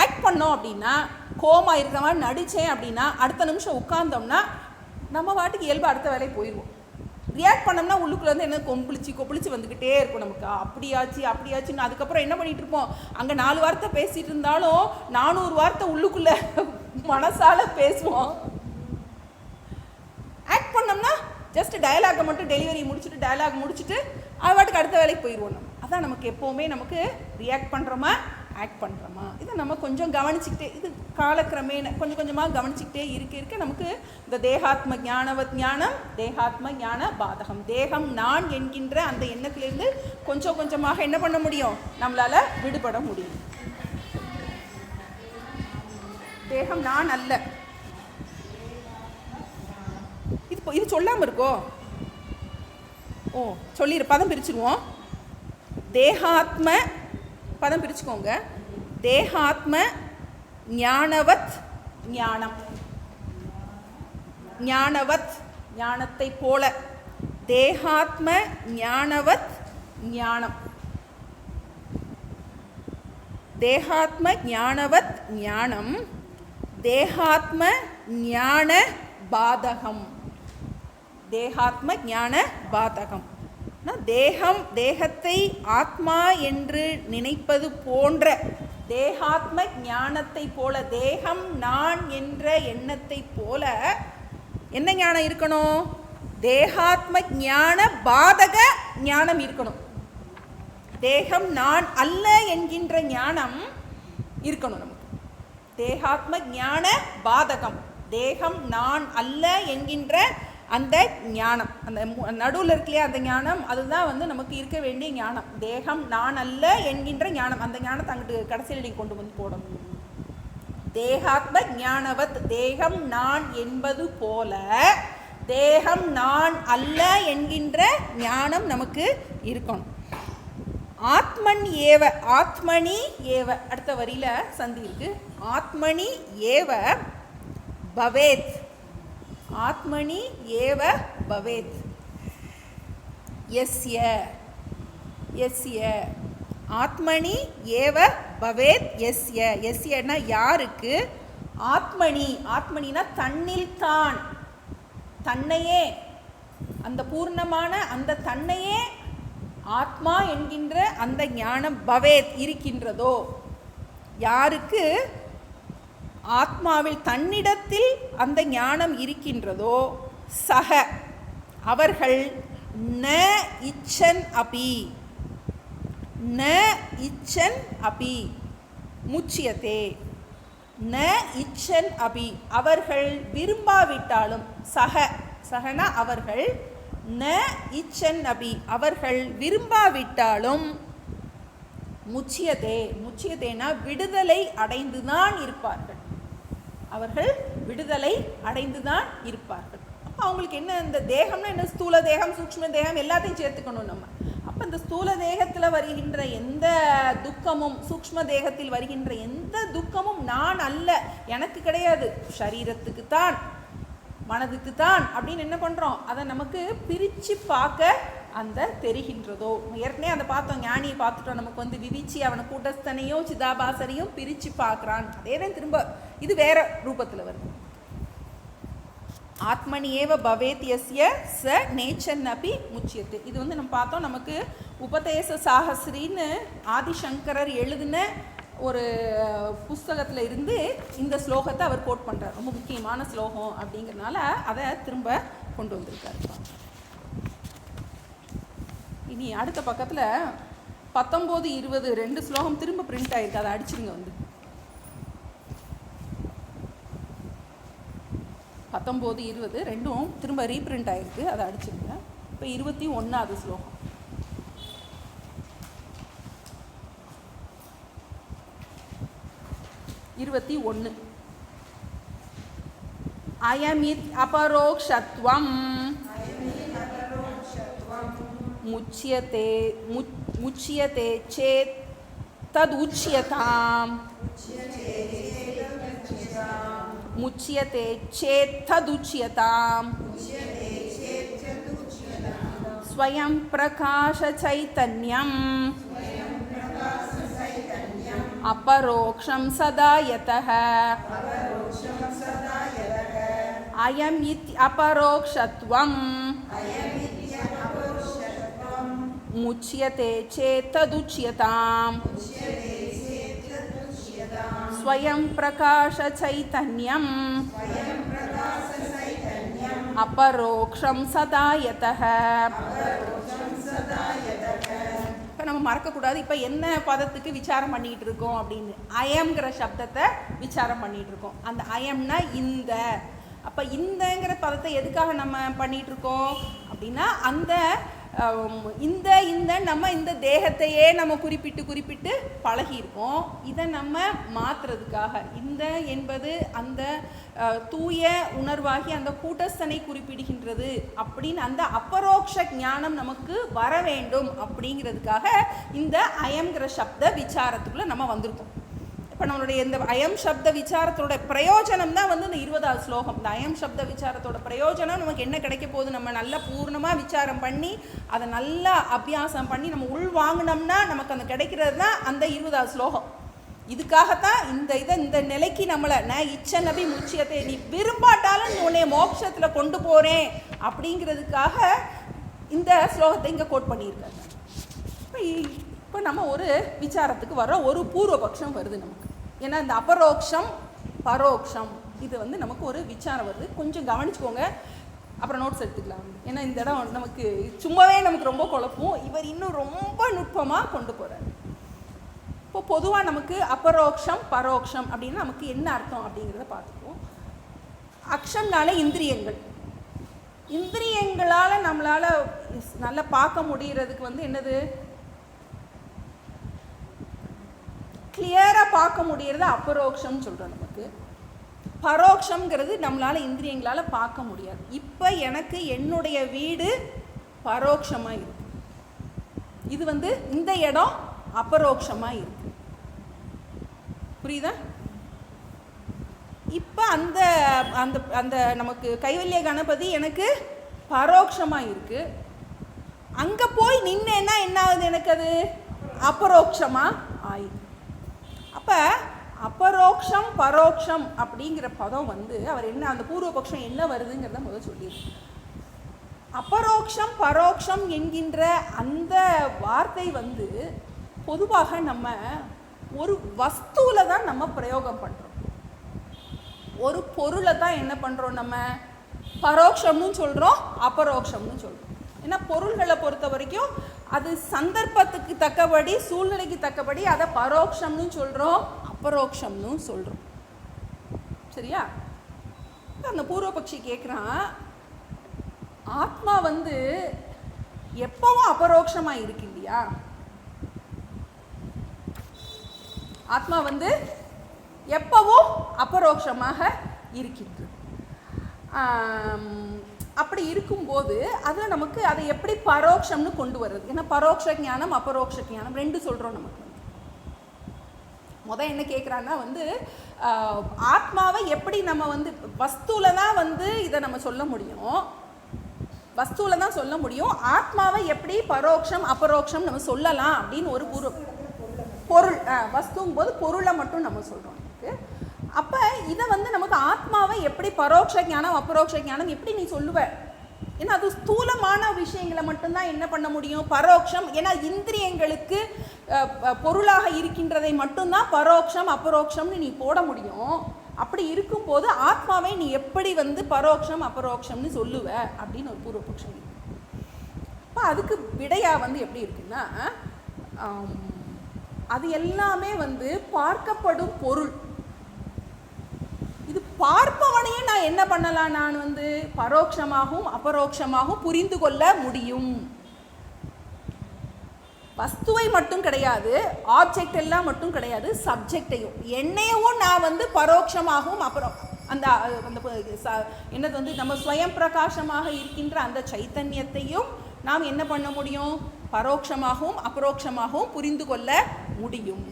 ஆக்ட் பண்ணோம் அப்படின்னா கோமா இருக்கிற மாதிரி நடித்தேன் அப்படின்னா அடுத்த நிமிஷம் உட்கார்ந்தோம்னா நம்ம வாட்டுக்கு இயல்பு அடுத்த வேலையை போயிடுவோம். ரியாக்ட் பண்ணோம்னா உள்ளுக்குள்ள வந்து என்ன கொப்பளிச்சு வந்துக்கிட்டே இருக்கும் நமக்கு, அப்படியாச்சுன்னு. அதுக்கப்புறம் என்ன பண்ணிகிட்டு இருப்போம், அங்கே 4 வார்த்தை பேசிகிட்டு இருந்தாலும் 400 வார்த்தை உள்ளுக்குள்ளே மனசால் பேசுவோம். ஆக்ட் பண்ணோம்னா ஜஸ்ட் டயலாகை மட்டும் டெலிவரி முடிச்சுட்டு டயலாக் முடிச்சுட்டு அது வாட்டுக்கு அடுத்த வேலைக்கு போயிடுவோம். நம்ம அதான் நமக்கு எப்போவுமே நமக்கு ரியாக்ட் பண்ணுறோமா ஆக்ட் பண்ணுறோமா இதை நம்ம கொஞ்சம் கவனிச்சுக்கிட்டே, இது காலக்கிரமேண கொஞ்சம் கொஞ்சமாக கவனிச்சுக்கிட்டே இருக்க நமக்கு இந்த தேகாத்ம ஞானவத் ஞானம் தேகாத்ம ஞான பாதகம், தேகம் நான் என்கின்ற அந்த எண்ணத்திலேருந்து கொஞ்சம் கொஞ்சமாக என்ன பண்ண முடியும், நம்மளால் விடுபட முடியும். தேகம் நான் அல்ல. இது சொல்லாமல் இருக்கோ, சொல்லிடு, பதம் பிரிச்சுருவோம். தேகாத்ம பதம் பிரிச்சுக்கோங்க. தேகாத்ம ஞானவத் ஞானம், ஞானவத் ஞானத்தை போல, தேகாத்ம ஞானவத் ஞானம், தேகாத்ம ஞானவத் ஞானம், தேகாத்ம ஞான பாதகம், தேகாத்ம ஞான பாதகம். தேகத்தை ஆத்மா என்று நினைப்பது போன்ற தேகாத்ம ஞானத்தை போல, தேகம் நான் என்ற எண்ணத்தை போல என்ன ஞானம் இருக்கணும், தேகாத்ம ஞான பாதக ஞானம் இருக்கணும். தேகம் நான் அல்ல என்கின்ற ஞானம் இருக்கணும் நமக்கு. தேகாத்ம ஞான பாதகம், தேகம் நான் அல்ல என்கின்ற அந்த ஞானம், அந்த நடுவில் இருக்கலையே அந்த ஞானம், அதுதான் வந்து நமக்கு இருக்க வேண்டிய ஞானம். தேகம் நான் அல்ல என்கின்ற ஞானம், அந்த ஞானத்தை அங்கிட்டு கடைசியில் நீங்கள் கொண்டு வந்து போடணும். தேகாத்ம ஞானவத், தேகம் நான் என்பது போல தேகம் நான் அல்ல என்கின்ற ஞானம் நமக்கு இருக்கணும். ஆத்மன் ஏவ, ஆத்மனி ஏவ, அடுத்த வரியில சந்தி இருக்கு. ஆத்மனி ஏவ பவேத், ஆத்மனி ஏவ பவேத், யஸ்ய யஸ்ய, ஆத்மனி ஏவ பவேத் யஸ்ய, யஸ்யன்னா யாருக்கு, ஆத்மனி, ஆத்மனினா தன்னில் தான், தன்னையே, அந்த பூர்ணமான அந்த தன்னையே ஆத்மா என்கின்ற அந்த ஞானம் பவேத் இருக்கின்றதோ, யாருக்கு ஆத்மாவில் தன்னிடத்தில் அந்த ஞானம் இருக்கின்றதோ, சக அவர்கள், ந இச்சன் அபி, ந இச்சன் அபி முச்சியதே, ந இச்சன் அபி அவர்கள் விரும்பாவிட்டாலும், சக சகனா அவர்கள், ந இச்சன் அபி அவர்கள் விரும்பாவிட்டாலும், முச்சியதே, முச்சியதேனா விடுதலை அடைந்துதான் இருப்பார்கள், அவர்கள் விடுதலை அடைந்துதான் இருப்பார்கள். அப்போ அவங்களுக்கு என்ன, இந்த தேகம்னா என்ன, ஸ்தூல தேகம் சூக்ஷ்ம தேகம் எல்லாத்தையும் சேர்த்துக்கணும் நம்ம. அப்போ இந்த ஸ்தூல தேகத்தில் வருகின்ற எந்த துக்கமும், சூக்ஷ்ம தேகத்தில் வருகின்ற எந்த துக்கமும் நான் அல்ல, எனக்கு கிடையாது, சரீரத்துக்கு தான் மனதுக்கு தான் அப்படின்னு என்ன பண்ணுறோம், அதை நமக்கு பிரித்து பார்க்க அந்த தெரிகின்றதோ. ஏற்கனவே அதை பார்த்தோம், ஞானியை பார்த்துட்டோம், நமக்கு வந்து விவிச்சி அவனை கூட்டஸ்தனையும் சிதாபாசனையும் பிரித்து பார்க்குறான். அதே தான் திரும்ப இது வேற ரூபத்தில் வருது. ஆத்மனி ஏவ பவேத் யஸ்ய ச நேச்சன் அபி முச்சியத்து. இது வந்து நம்ம பார்த்தோம், நமக்கு உபதேச சாகஸ்ரின்னு ஆதிசங்கரர் எழுதின ஒரு புஸ்தகத்தில் இருந்து இந்த ஸ்லோகத்தை அவர் கோட் பண்ணுறார். ரொம்ப முக்கியமான ஸ்லோகம் அப்படிங்கிறதுனால அதை திரும்ப கொண்டு வந்திருக்காரு. இனி அடுத்த பக்கத்தில் 19, 20 2 ஸ்லோகம் திரும்ப பிரிண்ட் ஆகிருக்கு, அதை அடிச்சிருங்க. வந்து 19, 20 ரெண்டும் திரும்ப ரீப்ரிண்ட் ஆகிருக்கு, அதை அடிச்சிருங்க. இப்போ 21வது ஸ்லோகம். அயமித் அபரோக்ஷத்வம் முச்யதே முச்யதே சேத் ததுச்யதாம், முச்யதே சேத் ததுச்யதாம், ஸ்வயம் பிரகாஷ சைதன்யம் अपरोक्षं सदा यतः अयम् अपरोक्षत्वम् मुच्यते चेत् तदुच्यताम् स्वयं प्रकाश चैतन्यम् अपरोक्षं सदा यतः. இப்போ நம்ம மறக்கக்கூடாது. இப்போ என்ன பதத்துக்கு விசாரம் பண்ணிகிட்டு இருக்கோம் அப்படின்னு, அயம்ங்கிற சப்தத்தை விசாரம் பண்ணிகிட்டு இருக்கோம். அந்த அயம்னா இந்த. அப்போ இந்தங்கிற பதத்தை எதுக்காக நம்ம பண்ணிகிட்டு இருக்கோம் அப்படின்னா, அந்த இந்த நம்ம இந்த தேகத்தையே நம்ம குறிப்பிட்டு பழகியிருக்கோம். இதை நம்ம மாற்றுறதுக்காக, இந்த என்பது அந்த தூய உணர்வாகி அந்த கூட்டஸ்தனை குறிப்பிடுகின்றது அப்படின்னு அந்த அபரோக்ஷ ஞானம் நமக்கு வர வேண்டும் அப்படிங்கிறதுக்காக இந்த அயம்ங்கிற சப்த விசாரத்துக்குள்ளே நம்ம வந்திருக்கோம். இப்போ நம்மளுடைய இந்த அயம் சப்த விசாரத்தோட பிரயோஜனம் தான் இந்த 20வது ஸ்லோகம். இந்த அயம் சப்த விசாரத்தோட பிரயோஜனம் நமக்கு என்ன கிடைக்க போகுது, நம்ம நல்லா பூர்ணமாக விசாரம் பண்ணி அதை நல்லா அபியாசம் பண்ணி நம்ம உள் வாங்கினோம்னா நமக்கு அந்த கிடைக்கிறது தான் அந்த 20வது ஸ்லோகம். இதுக்காகத்தான் இந்த நிலைக்கு நம்மளை இச்ச நபி முச்சியத்தை, நீ விரும்பாட்டாலும் உன்னை மோட்சத்தில் கொண்டு போகிறேன் அப்படிங்கிறதுக்காக இந்த ஸ்லோகத்தை இங்கே கோட் பண்ணியிருக்காங்க. இப்போ நம்ம ஒரு விசாரத்துக்கு வர ஒரு பூர்வபக்ஷம் வருது நமக்கு. ஏன்னா இந்த அபரோக்ஷம் பரோக்ஷம் இது நமக்கு ஒரு விசாரம் வருது. கொஞ்சம் கவனிச்சுக்கோங்க, அப்புறம் நோட்ஸ் எடுத்துக்கலாம். ஏன்னா இந்த இடம் நமக்கு சும்மாவே நமக்கு ரொம்ப குழப்பம். இவர் இன்னும் ரொம்ப நுட்பமாக கொண்டு போகிறார். இப்போ பொதுவாக நமக்கு அபரோக்ஷம் பரோக்ஷம் அப்படின்னா நமக்கு என்ன அர்த்தம் அப்படிங்கிறத பார்த்துக்குவோம். அக்ஷம்னால இந்திரியங்கள், இந்திரியங்களால் நம்மளால் நல்லா பார்க்க முடிகிறதுக்கு என்னது, கிளியராக பார்க்க முடியறது அபரோக்ஷம்னு சொல்கிறோம். நமக்கு பரோக்ஷங்கிறது நம்மளால் இந்திரியங்களால் பார்க்க முடியாது. இப்போ எனக்கு என்னுடைய வீடு பரோக்ஷமாக இருக்கு, இது இந்த இடம் அபரோக்ஷமாக இருக்கு. புரியுதா? இப்போ அந்த அந்த அந்த நமக்கு கைவல்ய கணபதி எனக்கு பரோக்ஷமாக இருக்கு. அங்கே போய் நின்னேன்னா என்ன ஆகுது, எனக்கு அது அபரோக்ஷமாக ஆயிடுது. அப்போ அபரோக்ஷம் பரோக்ஷம் அப்படிங்கிற பதம் அவர் என்ன, அந்த பூர்வபக்ஷம் என்ன வருதுங்கிறத முதல் சொல்லிடுது. அபரோக்ஷம் பரோக்ஷம் என்கின்ற அந்த வார்த்தை பொதுவாக நம்ம ஒரு வஸ்துவில் தான் நம்ம பிரயோகம் பண்ணுறோம். ஒரு பொருளை தான் என்ன பண்ணுறோம், நம்ம பரோக்ஷம்னு சொல்கிறோம், அபரோக்ஷம்னு சொல்கிறோம். ஏன்னா பொருள்களை பொறுத்த வரைக்கும் அது சந்தர்ப்பத்துக்கு தக்கபடி, சூழ்நிலைக்கு தக்கபடி அதை பரோக்ஷம்னு சொல்கிறோம், அபரோக்ஷம்னு சொல்கிறோம். சரியா? அந்த பூர்வபக்ஷி கேட்குறான், ஆத்மா எப்பவும் அபரோக்ஷமாக இருக்கு இல்லையா? ஆத்மா எப்பவும் அபரோக்ஷமாக இருக்கின்றது. அப்படி இருக்கும்போது அதில் நமக்கு அதை எப்படி பரோக்ஷம்னு கொண்டு வர்றது? ஏன்னா பரோக்ஷ ஞானம் அபரோக்ஷ ஞானம் ரெண்டு சொல்கிறோம். நமக்கு முதல் என்ன கேட்குறான்னா ஆத்மாவை எப்படி நம்ம வஸ்துவில் தான் இதை நம்ம சொல்ல முடியும், வஸ்துவில் தான் சொல்ல முடியும். ஆத்மாவை எப்படி பரோக்ஷம் அபரோக்ஷம் நம்ம சொல்லலாம் அப்படின்னு ஒரு பொருள், வஸ்துங்கும் போது பொருளை மட்டும் நம்ம சொல்கிறோம். அப்போ இதை நமக்கு ஆத்மாவை எப்படி பரோட்ச ஞானம் அபரோக்ஷ ஞானம் எப்படி நீ சொல்லுவ? ஏன்னா அது ஸ்தூலமான விஷயங்களை மட்டும்தான் என்ன பண்ண முடியும், பரோக்ஷம். ஏன்னா இந்திரியங்களுக்கு பொருளாக இருக்கின்றதை மட்டும்தான் பரோக்ஷம் அபரோக்ஷம்னு நீ போட முடியும். அப்படி இருக்கும்போது ஆத்மாவை நீ எப்படி பரோக்ஷம் அபரோக்ஷம்னு சொல்லுவ அப்படின்னு ஒரு பூர்வபக்ஷம் இருக்கு. இப்போ அதுக்கு விடையா எப்படி இருக்குன்னா, அது எல்லாமே பார்க்கப்படும் பொருள். இது பார்ப்பவனையே நான் என்ன பண்ணலாம், நான் பரோட்சமாகவும் அபரோக்ஷமாகவும் புரிந்து கொள்ள முடியும். வஸ்துவை மட்டும் கிடையாது, ஆப்ஜெக்ட் எல்லாம் மட்டும் கிடையாது, சப்ஜெக்டையும் என்னையவும் நான் பரோட்சமாகவும் அந்த என்னது நம்ம ஸ்வயம் பிரகாசமாக இருக்கின்ற அந்த சைத்தன்யத்தையும் நாம் என்ன பண்ண முடியும், பரோட்சமாகவும் அபரோக்ஷமாகவும் புரிந்து கொள்ள முடியும்.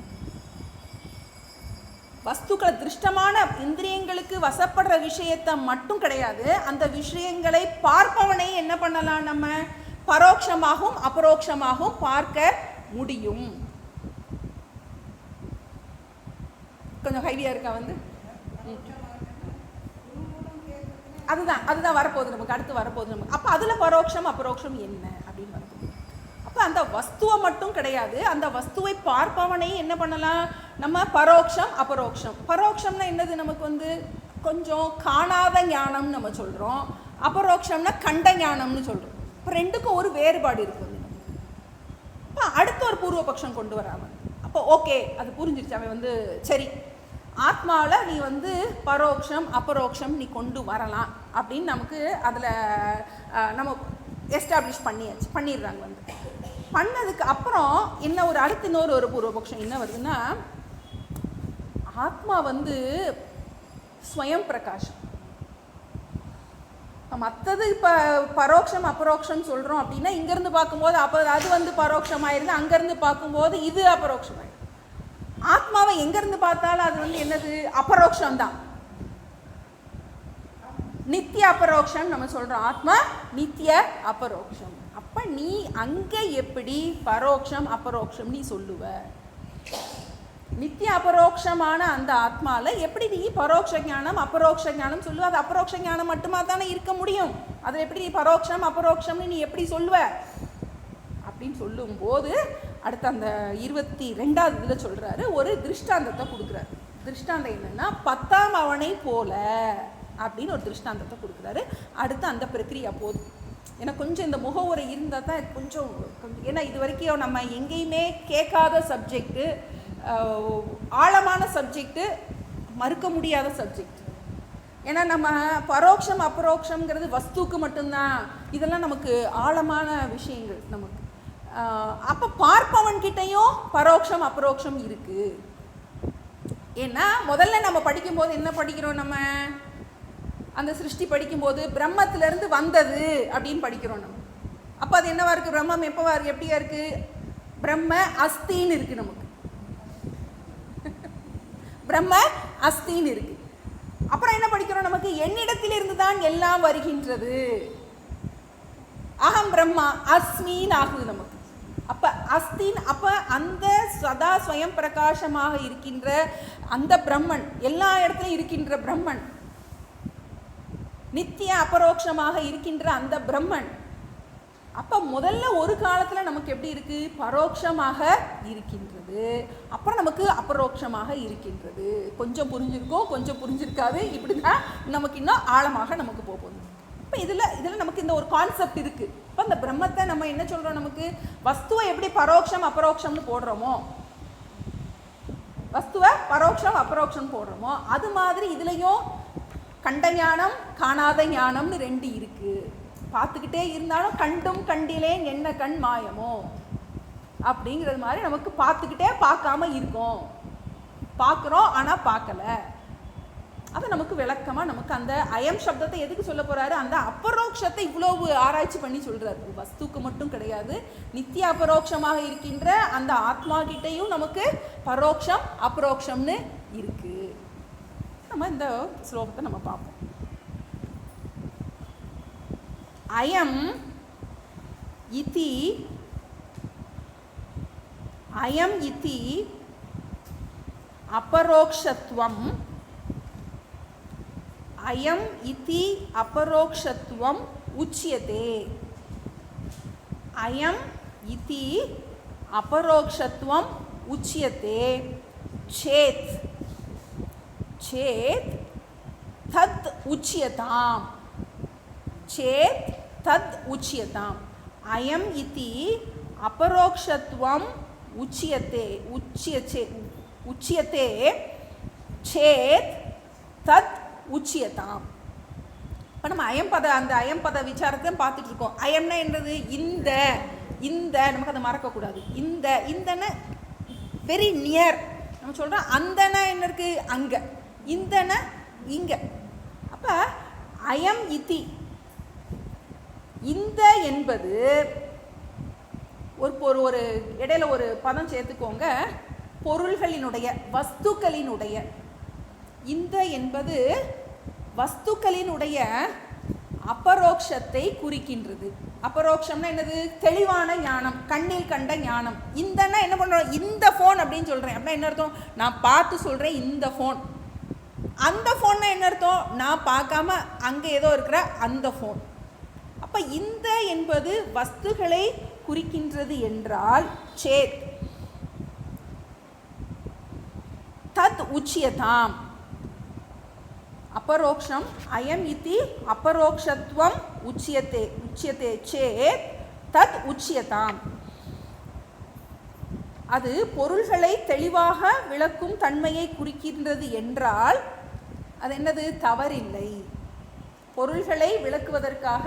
வஸ்துக்களை திருஷ்டமான இந்திரியங்களுக்கு வசப்படுற விஷயத்தை மட்டும் கிடையாது, அந்த விஷயங்களை பார்ப்பவனை என்ன பண்ணலாம், நம்ம பரோட்சமாகவும் அபரோக்ஷமாகவும் பார்க்க முடியும். கொஞ்சம் ஹைவியா இருக்கா வந்து அதுதான் வரப்போகுது நமக்கு, அடுத்து வரப்போகுது நமக்கு. அப்போ அதில் பரோட்சம் அபரோக்ஷம் என்ன அப்படின்னு வரப்போகுது. அப்போ அந்த வஸ்துவை மட்டும் கிடையாது, அந்த வஸ்துவை பார்ப்பவனையும் என்ன பண்ணலாம் நம்ம, பரோட்சம் அபரோக்ஷம். பரோட்சம்னா என்னது, நமக்கு வந்து கொஞ்சம் காணாத ஞானம்னு நம்ம சொல்கிறோம், அபரோக்ஷம்னா கண்ட ஞானம்னு சொல்கிறோம். இப்போ ரெண்டுக்கும் ஒரு வேறுபாடு இருக்குது. அப்போ அடுத்த ஒரு பூர்வபக்ஷம் கொண்டு வராமல், அப்போ ஓகே அது புரிஞ்சிருச்சு, அவன் வந்து சரி ஆத்மாவில் நீ வந்து பரோட்சம் அபரோக்ஷம் நீ கொண்டு வரலாம் அப்படின்னு நமக்கு அதில் நம்ம எஸ்டாப்ளிஷ் பண்ணிடுறாங்க. வந்து பண்ணதுக்கு அப்புறம் என்ன ஒரு அடுத்த இன்னொரு பூர்வபக்ஷம் என்ன வருதுன்னா, ஆத்மா வந்து ஸ்வயம் பிரகாஷம். மற்றது இப்போ பரோட்சம் அபரோக்ஷம் சொல்கிறோம் அப்படின்னா இங்கேருந்து பார்க்கும்போது அப்போ அது வந்து பரோட்சமாயிருது, அங்கேருந்து பார்க்கும்போது இது அபரோக்ஷமாயிருது. ஆத்மாவை எங்கேருந்து பார்த்தாலும் அது வந்து என்னது, அபரோக்ஷம்தான், நித்திய அபரோக்ஷம் நம்ம சொல்கிறோம். ஆத்மா நித்திய அபரோக்ஷம். அப்போ நீ அங்கே எப்படி பரோட்சம் அபரோக்ஷம் நீ சொல்லுவ, நித்திய அபரோக்ஷமான அந்த ஆத்மாவில் எப்படி நீ பரோட்ச ஞானம் அபரோக்ஷ ஞானம் சொல்லுவ? அது அபரோக்ஷ ஞானம் மட்டுமா தானே இருக்க முடியும், அதில் எப்படி நீ பரோட்சம் அபரோக்ஷம்னு நீ எப்படி சொல்லுவ அப்படின்னு சொல்லும்போது அடுத்து அந்த 22வது இதில் சொல்கிறாரு, ஒரு திருஷ்டாந்தத்தை கொடுக்குறாரு. திருஷ்டாந்தம் என்னென்னா 10ஆம் அவனை போல அப்படின்னு ஒரு திருஷ்டாந்தத்தை கொடுக்குறாரு. அடுத்து அந்த பிரக்ரியா போதும். ஏன்னா கொஞ்சம் இந்த முகவுரை இருந்தால் தான் கொஞ்சம் ஏன்னா இது வரைக்கும் நம்ம எங்கேயுமே கேட்காத சப்ஜெக்டு, ஆழமான சப்ஜெக்டு, மறுக்க முடியாத சப்ஜெக்ட். ஏன்னா நம்ம பரோட்சம் அபரோக்ஷங்கிறது வஸ்துக்கு மட்டும்தான், இதெல்லாம் நமக்கு ஆழமான விஷயங்கள் நமக்கு. அப்போ பார்ப்பவன்கிட்டையும் பரோட்சம் அபரோக்ஷம் இருக்குது. ஏன்னா முதல்ல நம்ம படிக்கும்போது என்ன படிக்கிறோம், நம்ம அந்த சிருஷ்டி படிக்கும்போது பிரம்மத்திலேருந்து வந்தது அப்படின்னு படிக்கிறோம் நம்ம. அப்போ அது என்னவா இருக்குது, பிரம்மம் எப்போவா இருக்குது, எப்படியா இருக்குது, பிரம்ம அஸ்தின்னு இருக்குது நமக்கு, பிரம்ம அஸ்தின்னு இருக்குது. அப்புறம் என்ன படிக்கிறோம், நமக்கு என்னிடத்திலிருந்து தான் எல்லாம் வருகின்றது, அகம் பிரம்மா அஸ்மின்னு ஆகுது நமக்கு. அப்போ அஸ்தின், அப்போ அந்த சதா ஸ்வயம் பிரகாசமாக இருக்கின்ற அந்த பிரம்மன், எல்லா இடத்துலையும் இருக்கின்ற பிரம்மன், நித்திய அபரோக்ஷமாக இருக்கின்ற அந்த பிரம்மன், அப்போ முதல்ல ஒரு காலத்தில் நமக்கு எப்படி இருக்குது, பரோட்சமாக இருக்கின்றது, அப்புறம் நமக்கு அபரோக்ஷமாக இருக்கின்றது. கொஞ்சம் புரிஞ்சிருக்கோம், கொஞ்சம் புரிஞ்சிருக்காது, இப்படி தான் நமக்கு இன்னும் ஆழமாக நமக்கு போகும். இப்போ இதில் நமக்கு இந்த ஒரு கான்செப்ட் இருக்குது. இப்போ இந்த பிரம்மத்தை நம்ம என்ன சொல்கிறோம், நமக்கு வஸ்துவை எப்படி பரோட்சம் அபரோக்ஷம்னு போடுறோமோ, வஸ்துவை பரோட்சம் அபரோக்ஷம் போடுறோமோ, அது மாதிரி இதுலேயும் கண்ட ஞானம் காணாத ஞானம்னு ரெண்டு இருக்குது. பார்த்துக்கிட்டே இருந்தாலும் கண்டும் கண்டிலேன் என்ன கண் மாயமோ அப்படிங்கிறது மாதிரி நமக்கு பார்த்துக்கிட்டே பார்க்காம இருக்கோம், பார்க்குறோம் ஆனால் பார்க்கல. அது நமக்கு விளக்கமாக நமக்கு அந்த அயம் சப்தத்தை எதுக்கு சொல்ல போகிறாரு, அந்த அபரோக்ஷத்தை இவ்வளவு ஆராய்ச்சி பண்ணி சொல்கிறாரு. வஸ்துக்கு மட்டும் கிடையாது, நித்திய அபரோக்ஷமாக இருக்கின்ற அந்த ஆத்மா கிட்டையும் நமக்கு பரோக்ஷம் அபரோக்ஷம்னு இருக்குது. நம்ம இந்த ஸ்லோகத்தை நம்ம பார்ப்போம். அயம் இதி அபரோக்ஷத்வம், அயம் இதி அபரோக்ஷத்வம் உச்யதே. அயம் இதி அபரோக்ஷத்வம் உச்யதே சேத் சேத் தத் உச்யதாம், சேத் தத் உச்யதாம். அயம் இதி அபரோக்ஷத்வம் உச்யதே உச்யதே சேத் தத் உச்சியதாம். இப்போ நம்ம அந்த அயம்பத விசாரத்தை பார்த்துட்டு இருக்கோம். அயம்னா என்னது, இந்த நமக்கு அதை மறக்கக்கூடாது. இந்தன வெரி நியர் நம்ம சொல்கிறோம். அந்தன என்ன இருக்குது, அங்கே, இந்தன இங்கே. அப்போ அயம் இதி, இந்த என்பது ஒரு இடையில ஒரு பதம் சேர்த்துக்கோங்க, பொருள்களினுடைய வஸ்துக்களினுடைய. இந்த என்பது வஸ்துக்களினுடைய அபரோக்ஷத்தை குறிக்கின்றது. அபரோக்ஷம்னா என்னது? தெளிவான ஞானம், கண்ணில் கண்ட ஞானம். இந்தன்னா என்ன பண்ணுறோம்? இந்த ஃபோன் அப்படின்னு சொல்கிறேன் அப்படின்னா என்ன அர்த்தம்? நான் பார்த்து சொல்கிறேன் இந்த ஃபோன். அந்த ஃபோன்னா என்ன அர்த்தம்? நான் பார்க்காம அங்கே ஏதோ இருக்கிற அந்த ஃபோன். அப்போ இந்த என்பது வஸ்துகளை குறிக்கின்றது என்றால் சேத் தத் உச்சியதாம். அபரோக்ஷம் அயம் இதி அபரோக்ஷத்வம் உச்சியதே உச்சியதே சேத் தத் உச்சியதாம். அது பொருள்களை தெளிவாக விளக்கும் தன்மையை குறிக்கின்றது என்றால் அது என்னது? தவறில்லை. பொருள்களை விளக்குவதற்காக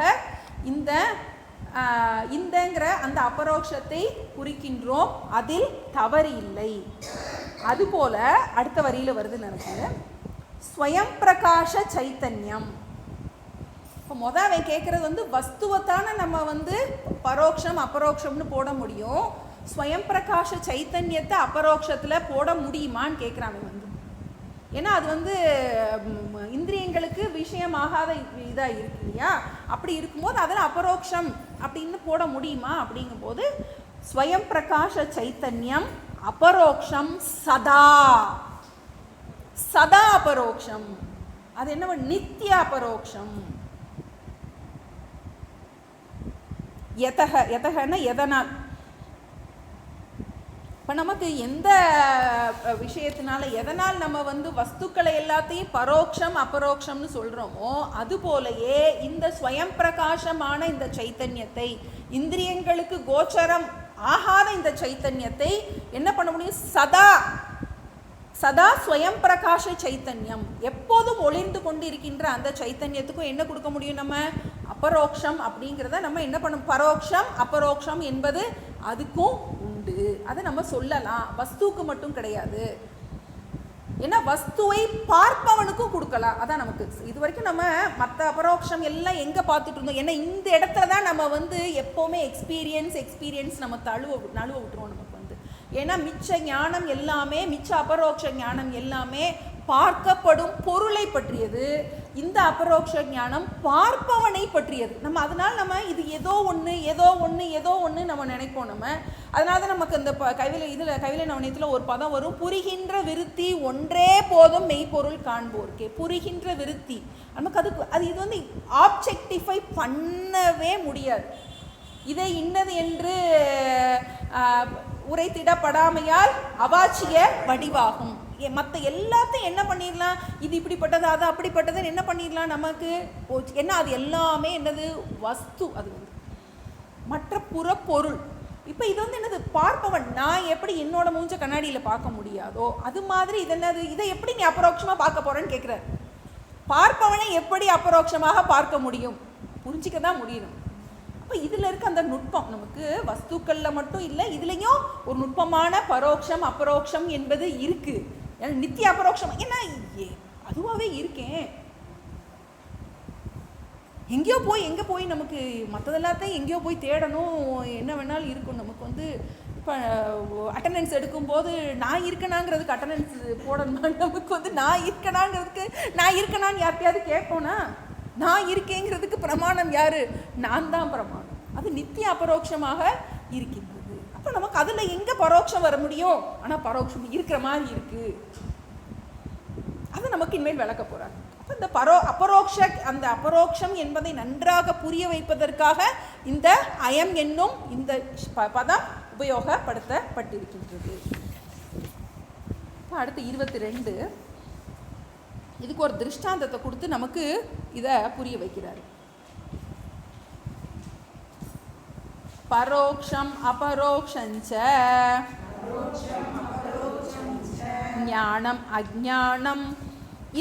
இந்தங்கிற அந்த அபரோக்ஷத்தை குறிக்கின்றோம், அதில் தவறு இல்லை. அதுபோல அடுத்த வரியில் வருது நினைக்கிறேன், ஸ்வயம் பிரகாஷ சைத்தன்யம். இப்போ மொதல் அவன் கேட்குறது வஸ்துவத்தான நம்ம பரோக்ஷம் அபரோக்ஷம்னு போட முடியும். ஸ்வயம் பிரகாஷ சைத்தன்யத்தை அபரோக்ஷத்தில் போட முடியுமான்னு கேட்குறான் அவன். ஏன்னா அது இந்திரியங்களுக்கு விஷயமாகாத இதாக இருக்கு இல்லையா? அப்படி இருக்கும்போது அதில் அபரோக்ஷம் அப்படின்னு போட முடியுமா? அப்படிங்கும்போது ஸ்வயம் பிரகாஷ சைத்தன்யம் அபரோக்ஷம் சதா. சதா அபரோக்ஷம். அது என்ன? நித்திய அபரோக்ஷம். எதகன்னா எதனால். இப்போ நமக்கு எந்த விஷயத்தினால எதனால் நம்ம வஸ்துக்களை எல்லாத்தையும் பரோக்ஷம் அபரோக்ஷம்னு சொல்கிறோமோ அதுபோலையே இந்த ஸ்வயம் பிரகாசமான இந்த சைத்தன்யத்தை, இந்திரியங்களுக்கு கோச்சரம் ஆகாத இந்த சைத்தன்யத்தை என்ன பண்ண முடியும்? சதா சதா ஸ்வயம் பிரகாஷ சைத்தன்யம், எப்போதும் ஒளிர்ந்து கொண்டு இருக்கின்ற அந்த சைத்தன்யத்துக்கும் என்ன கொடுக்க முடியும்? நம்ம அபரோக்ஷம் அப்படிங்கிறத நம்ம என்ன பண்ணும்? பரோக்ஷம் அபரோக்ஷம் என்பது அதுக்கும் உண்டு. அதை நம்ம சொல்லலாம், வஸ்துவுக்கு மட்டும் கிடையாது. ஏன்னா வஸ்துவை பார்ப்பவனுக்கும் கொடுக்கலாம். அதான் நமக்கு இது வரைக்கும் நம்ம மற்ற அபரோக்ஷம் எல்லாம் எங்கே பார்த்துட்டு இருந்தோம்? ஏன்னா இந்த இடத்துல தான் நம்ம எப்போவுமே எக்ஸ்பீரியன்ஸ் நம்ம நழுவ விட்டுருவோம் நமக்கு. ஏன்னா மிச்ச ஞானம் எல்லாமே, மிச்ச அபரோக்ஷ ஞானம் எல்லாமே பார்க்கப்படும் பொருளை பற்றியது. இந்த அபரோக்ஷ ஞானம் பார்ப்பவனை பற்றியது. நம்ம அதனால் நம்ம இது ஏதோ ஒன்று நம்ம நினைப்போம். நம்ம அதனால தான் நமக்கு இந்த கைவிலை நவனியத்தில் ஒரு பதம் வரும், புரிகின்ற விருத்தி ஒன்றே போதும் மெய்ப்பொருள் காண்போர்க்கே. புரிகின்ற விருத்தி நமக்கு அது இது ஆப்ஜெக்டிஃபை பண்ணவே முடியாது. இதை இன்னது என்று உரைத்திடப்படாமையால் அவாச்சிய வடிவாகும். மற்ற எல்லாத்தையும் என்ன பண்ணிடலாம்? இது இப்படிப்பட்டது, அது அப்படிப்பட்டதுன்னு என்ன பண்ணிடலாம் நமக்கு? என்ன அது எல்லாமே என்னது? வஸ்து. அது மற்ற புற பொருள். இப்போ இது என்னது? பார்ப்பவன். நான் எப்படி என்னோட மூஞ்ச கண்ணாடியில் பார்க்க முடியாதோ அது மாதிரி இது என்னது? இதை எப்படி நீ அபரோக்ஷமாக பார்க்க போறேன்னு கேட்குறார். பார்ப்பவனை எப்படி அபரோக்ஷமாக பார்க்க முடியும்? புரிஞ்சிக்க தான் முடியணும். அப்போ இதில் இருக்க அந்த நுட்பம் நமக்கு வஸ்துக்களில் மட்டும் இல்லை, இதுலேயும் ஒரு நுட்பமான பரோக்ஷம் அபரோக்ஷம் என்பது இருக்குது. ஏன்னா நித்திய அபரோக்ஷம் ஏன்னா அதுவாகவே இருக்கேன். எங்கே போய் நமக்கு மற்றதெல்லாத்தையும் எங்கேயோ போய் தேடணும், என்ன வேணாலும் இருக்கும். நமக்கு இப்போ அட்டண்டன்ஸ் எடுக்கும்போது நான் இருக்கணாங்கிறதுக்கு அட்டண்டன்ஸ் போடணுமா? நமக்கு நான் இருக்கணாங்கிறதுக்கு நான் இருக்கணான்னு யார்கிட்டையாவது கேட்போனா? நான் இருக்கேங்கிறதுக்கு பிரமாணம் யாரு? நான் தான் பிரமாணம். அது நித்திய அபரோக்ஷமாக இருக்கின்றது. அப்போ நமக்கு அதில் எங்கே பரோட்சம் வர முடியும்? ஆனால் பரோட்சம் இருக்கிற மாதிரி இருக்கு. அதை நமக்கு இனிமேல் விளக்க போறாங்க. அப்போ இந்த அந்த அபரோக்ஷம் என்பதை நன்றாக புரிய வைப்பதற்காக இந்த அயம் என்னும் இந்த பதம் உபயோகப்படுத்தப்பட்டிருக்கின்றது. இப்போ அடுத்து 22 இதுக்கு ஒரு திருஷ்டாந்தத்தை கொடுத்து நமக்கு இதை புரிய வைக்கிறார். பரோக்ஷம் அபரோக்ஷஞ்ச ஞானம் அஜ்ஞானம்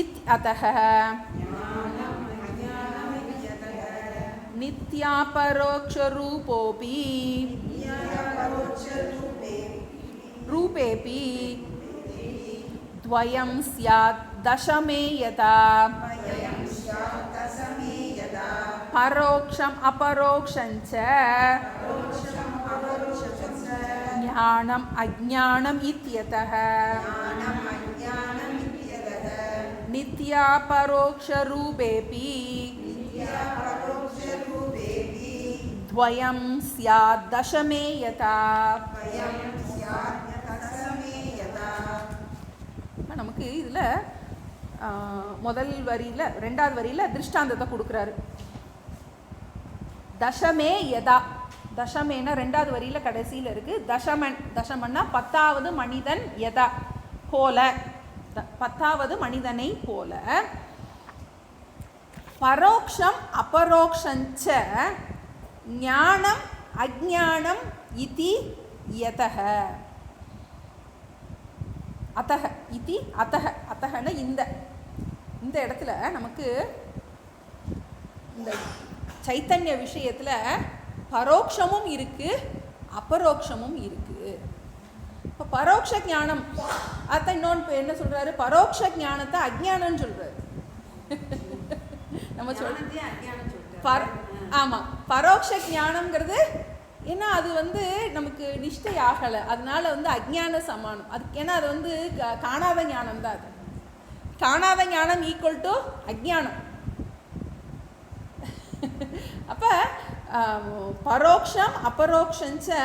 இத்யதஹ நித்யாபரோக்ஷ ரூபோபி ரூபேபி द्वयं स्यात् दशमे यदा परोक्षम् अपरोक्षञ्च ज्ञानम् अज्ञानम् इत्यतः नित्यापरोक्षरूपेऽपि द्वयं स्यात् दशमे यथा. நமக்கு இதில் முதல் வரியில் ரெண்டாவது வரியில் திருஷ்டாந்தத்தை கொடுக்குறாரு. தசமே யதா, தசமேனா ரெண்டாவது வரியில் கடைசியில் இருக்குது. தசமன், தசமன்னா 10வது மனிதன், யதா போல, 10வது மனிதனை போல. பரோக்ஷம் அபரோக்ஷஞ்ச ஞானம் அஜ்ஞானம் இதி யதஹ. அத்தக இதி அத்தக, அத்தகன்னு இந்த இடத்துல நமக்கு இந்த சைத்தன்ய விஷயத்தில் பரோக்ஷமும் இருக்குது அபரோக்ஷமும் இருக்குது. இப்போ பரோட்ச ஞானம் அதான் இன்னொன்று என்ன சொல்கிறாரு, பரோட்ச ஞானத்தை அஜ்ஞானம்னு சொல்கிறாரு. நம்ம ஆமாம், பரோட்ச ஞானம்ங்கிறது ஏன்னா அது நமக்கு நிஷ்டை ஆகலை, அதனால அஜ்ஞான சமானம். அதுக்கு ஏன்னா அது காணாத ஞானம் தான். அது காணாத ஞானம் ஈக்குவல் டு அஜ்ஞானம். அப்போ பரோக்ஷம் அபரோக்ஷஞ்ச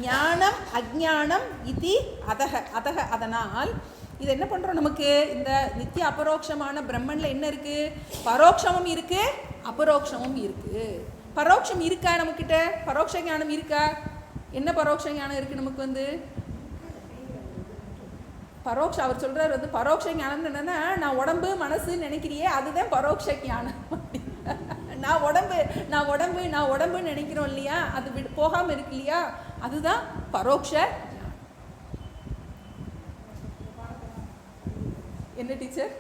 ஞானம் அஜ்ஞானம் இதி அதக அதக. அதனால் இது என்ன பண்ணுறோம், நமக்கு இந்த நித்திய அபரோக்ஷமான பிரம்மனில் என்ன இருக்குது, பரோட்சமும் இருக்குது அபரோக்ஷமும் இருக்குது. பரோட்சம் இருக்கா நம்மக்கிட்ட, பரோட்ச ஞானம் இருக்கா? என்ன பரோட்ச ஞானம் இருக்குது நமக்கு? பரோட்ச அவர் சொல்கிறார் பரோட்ச ஞானம் என்னென்னா, நான் உடம்பு மனசுன்னு நினைக்கிறியே அதுதான் பரோட்ச ஞானம். நான் உடம்பு நான் உடம்பு நான் உடம்புன்னு நினைக்கிறோம் இல்லையா, அது போகாமல் இருக்கு இல்லையா, அதுதான் பரோட்ச ஞானம். என்ன டீச்சர்?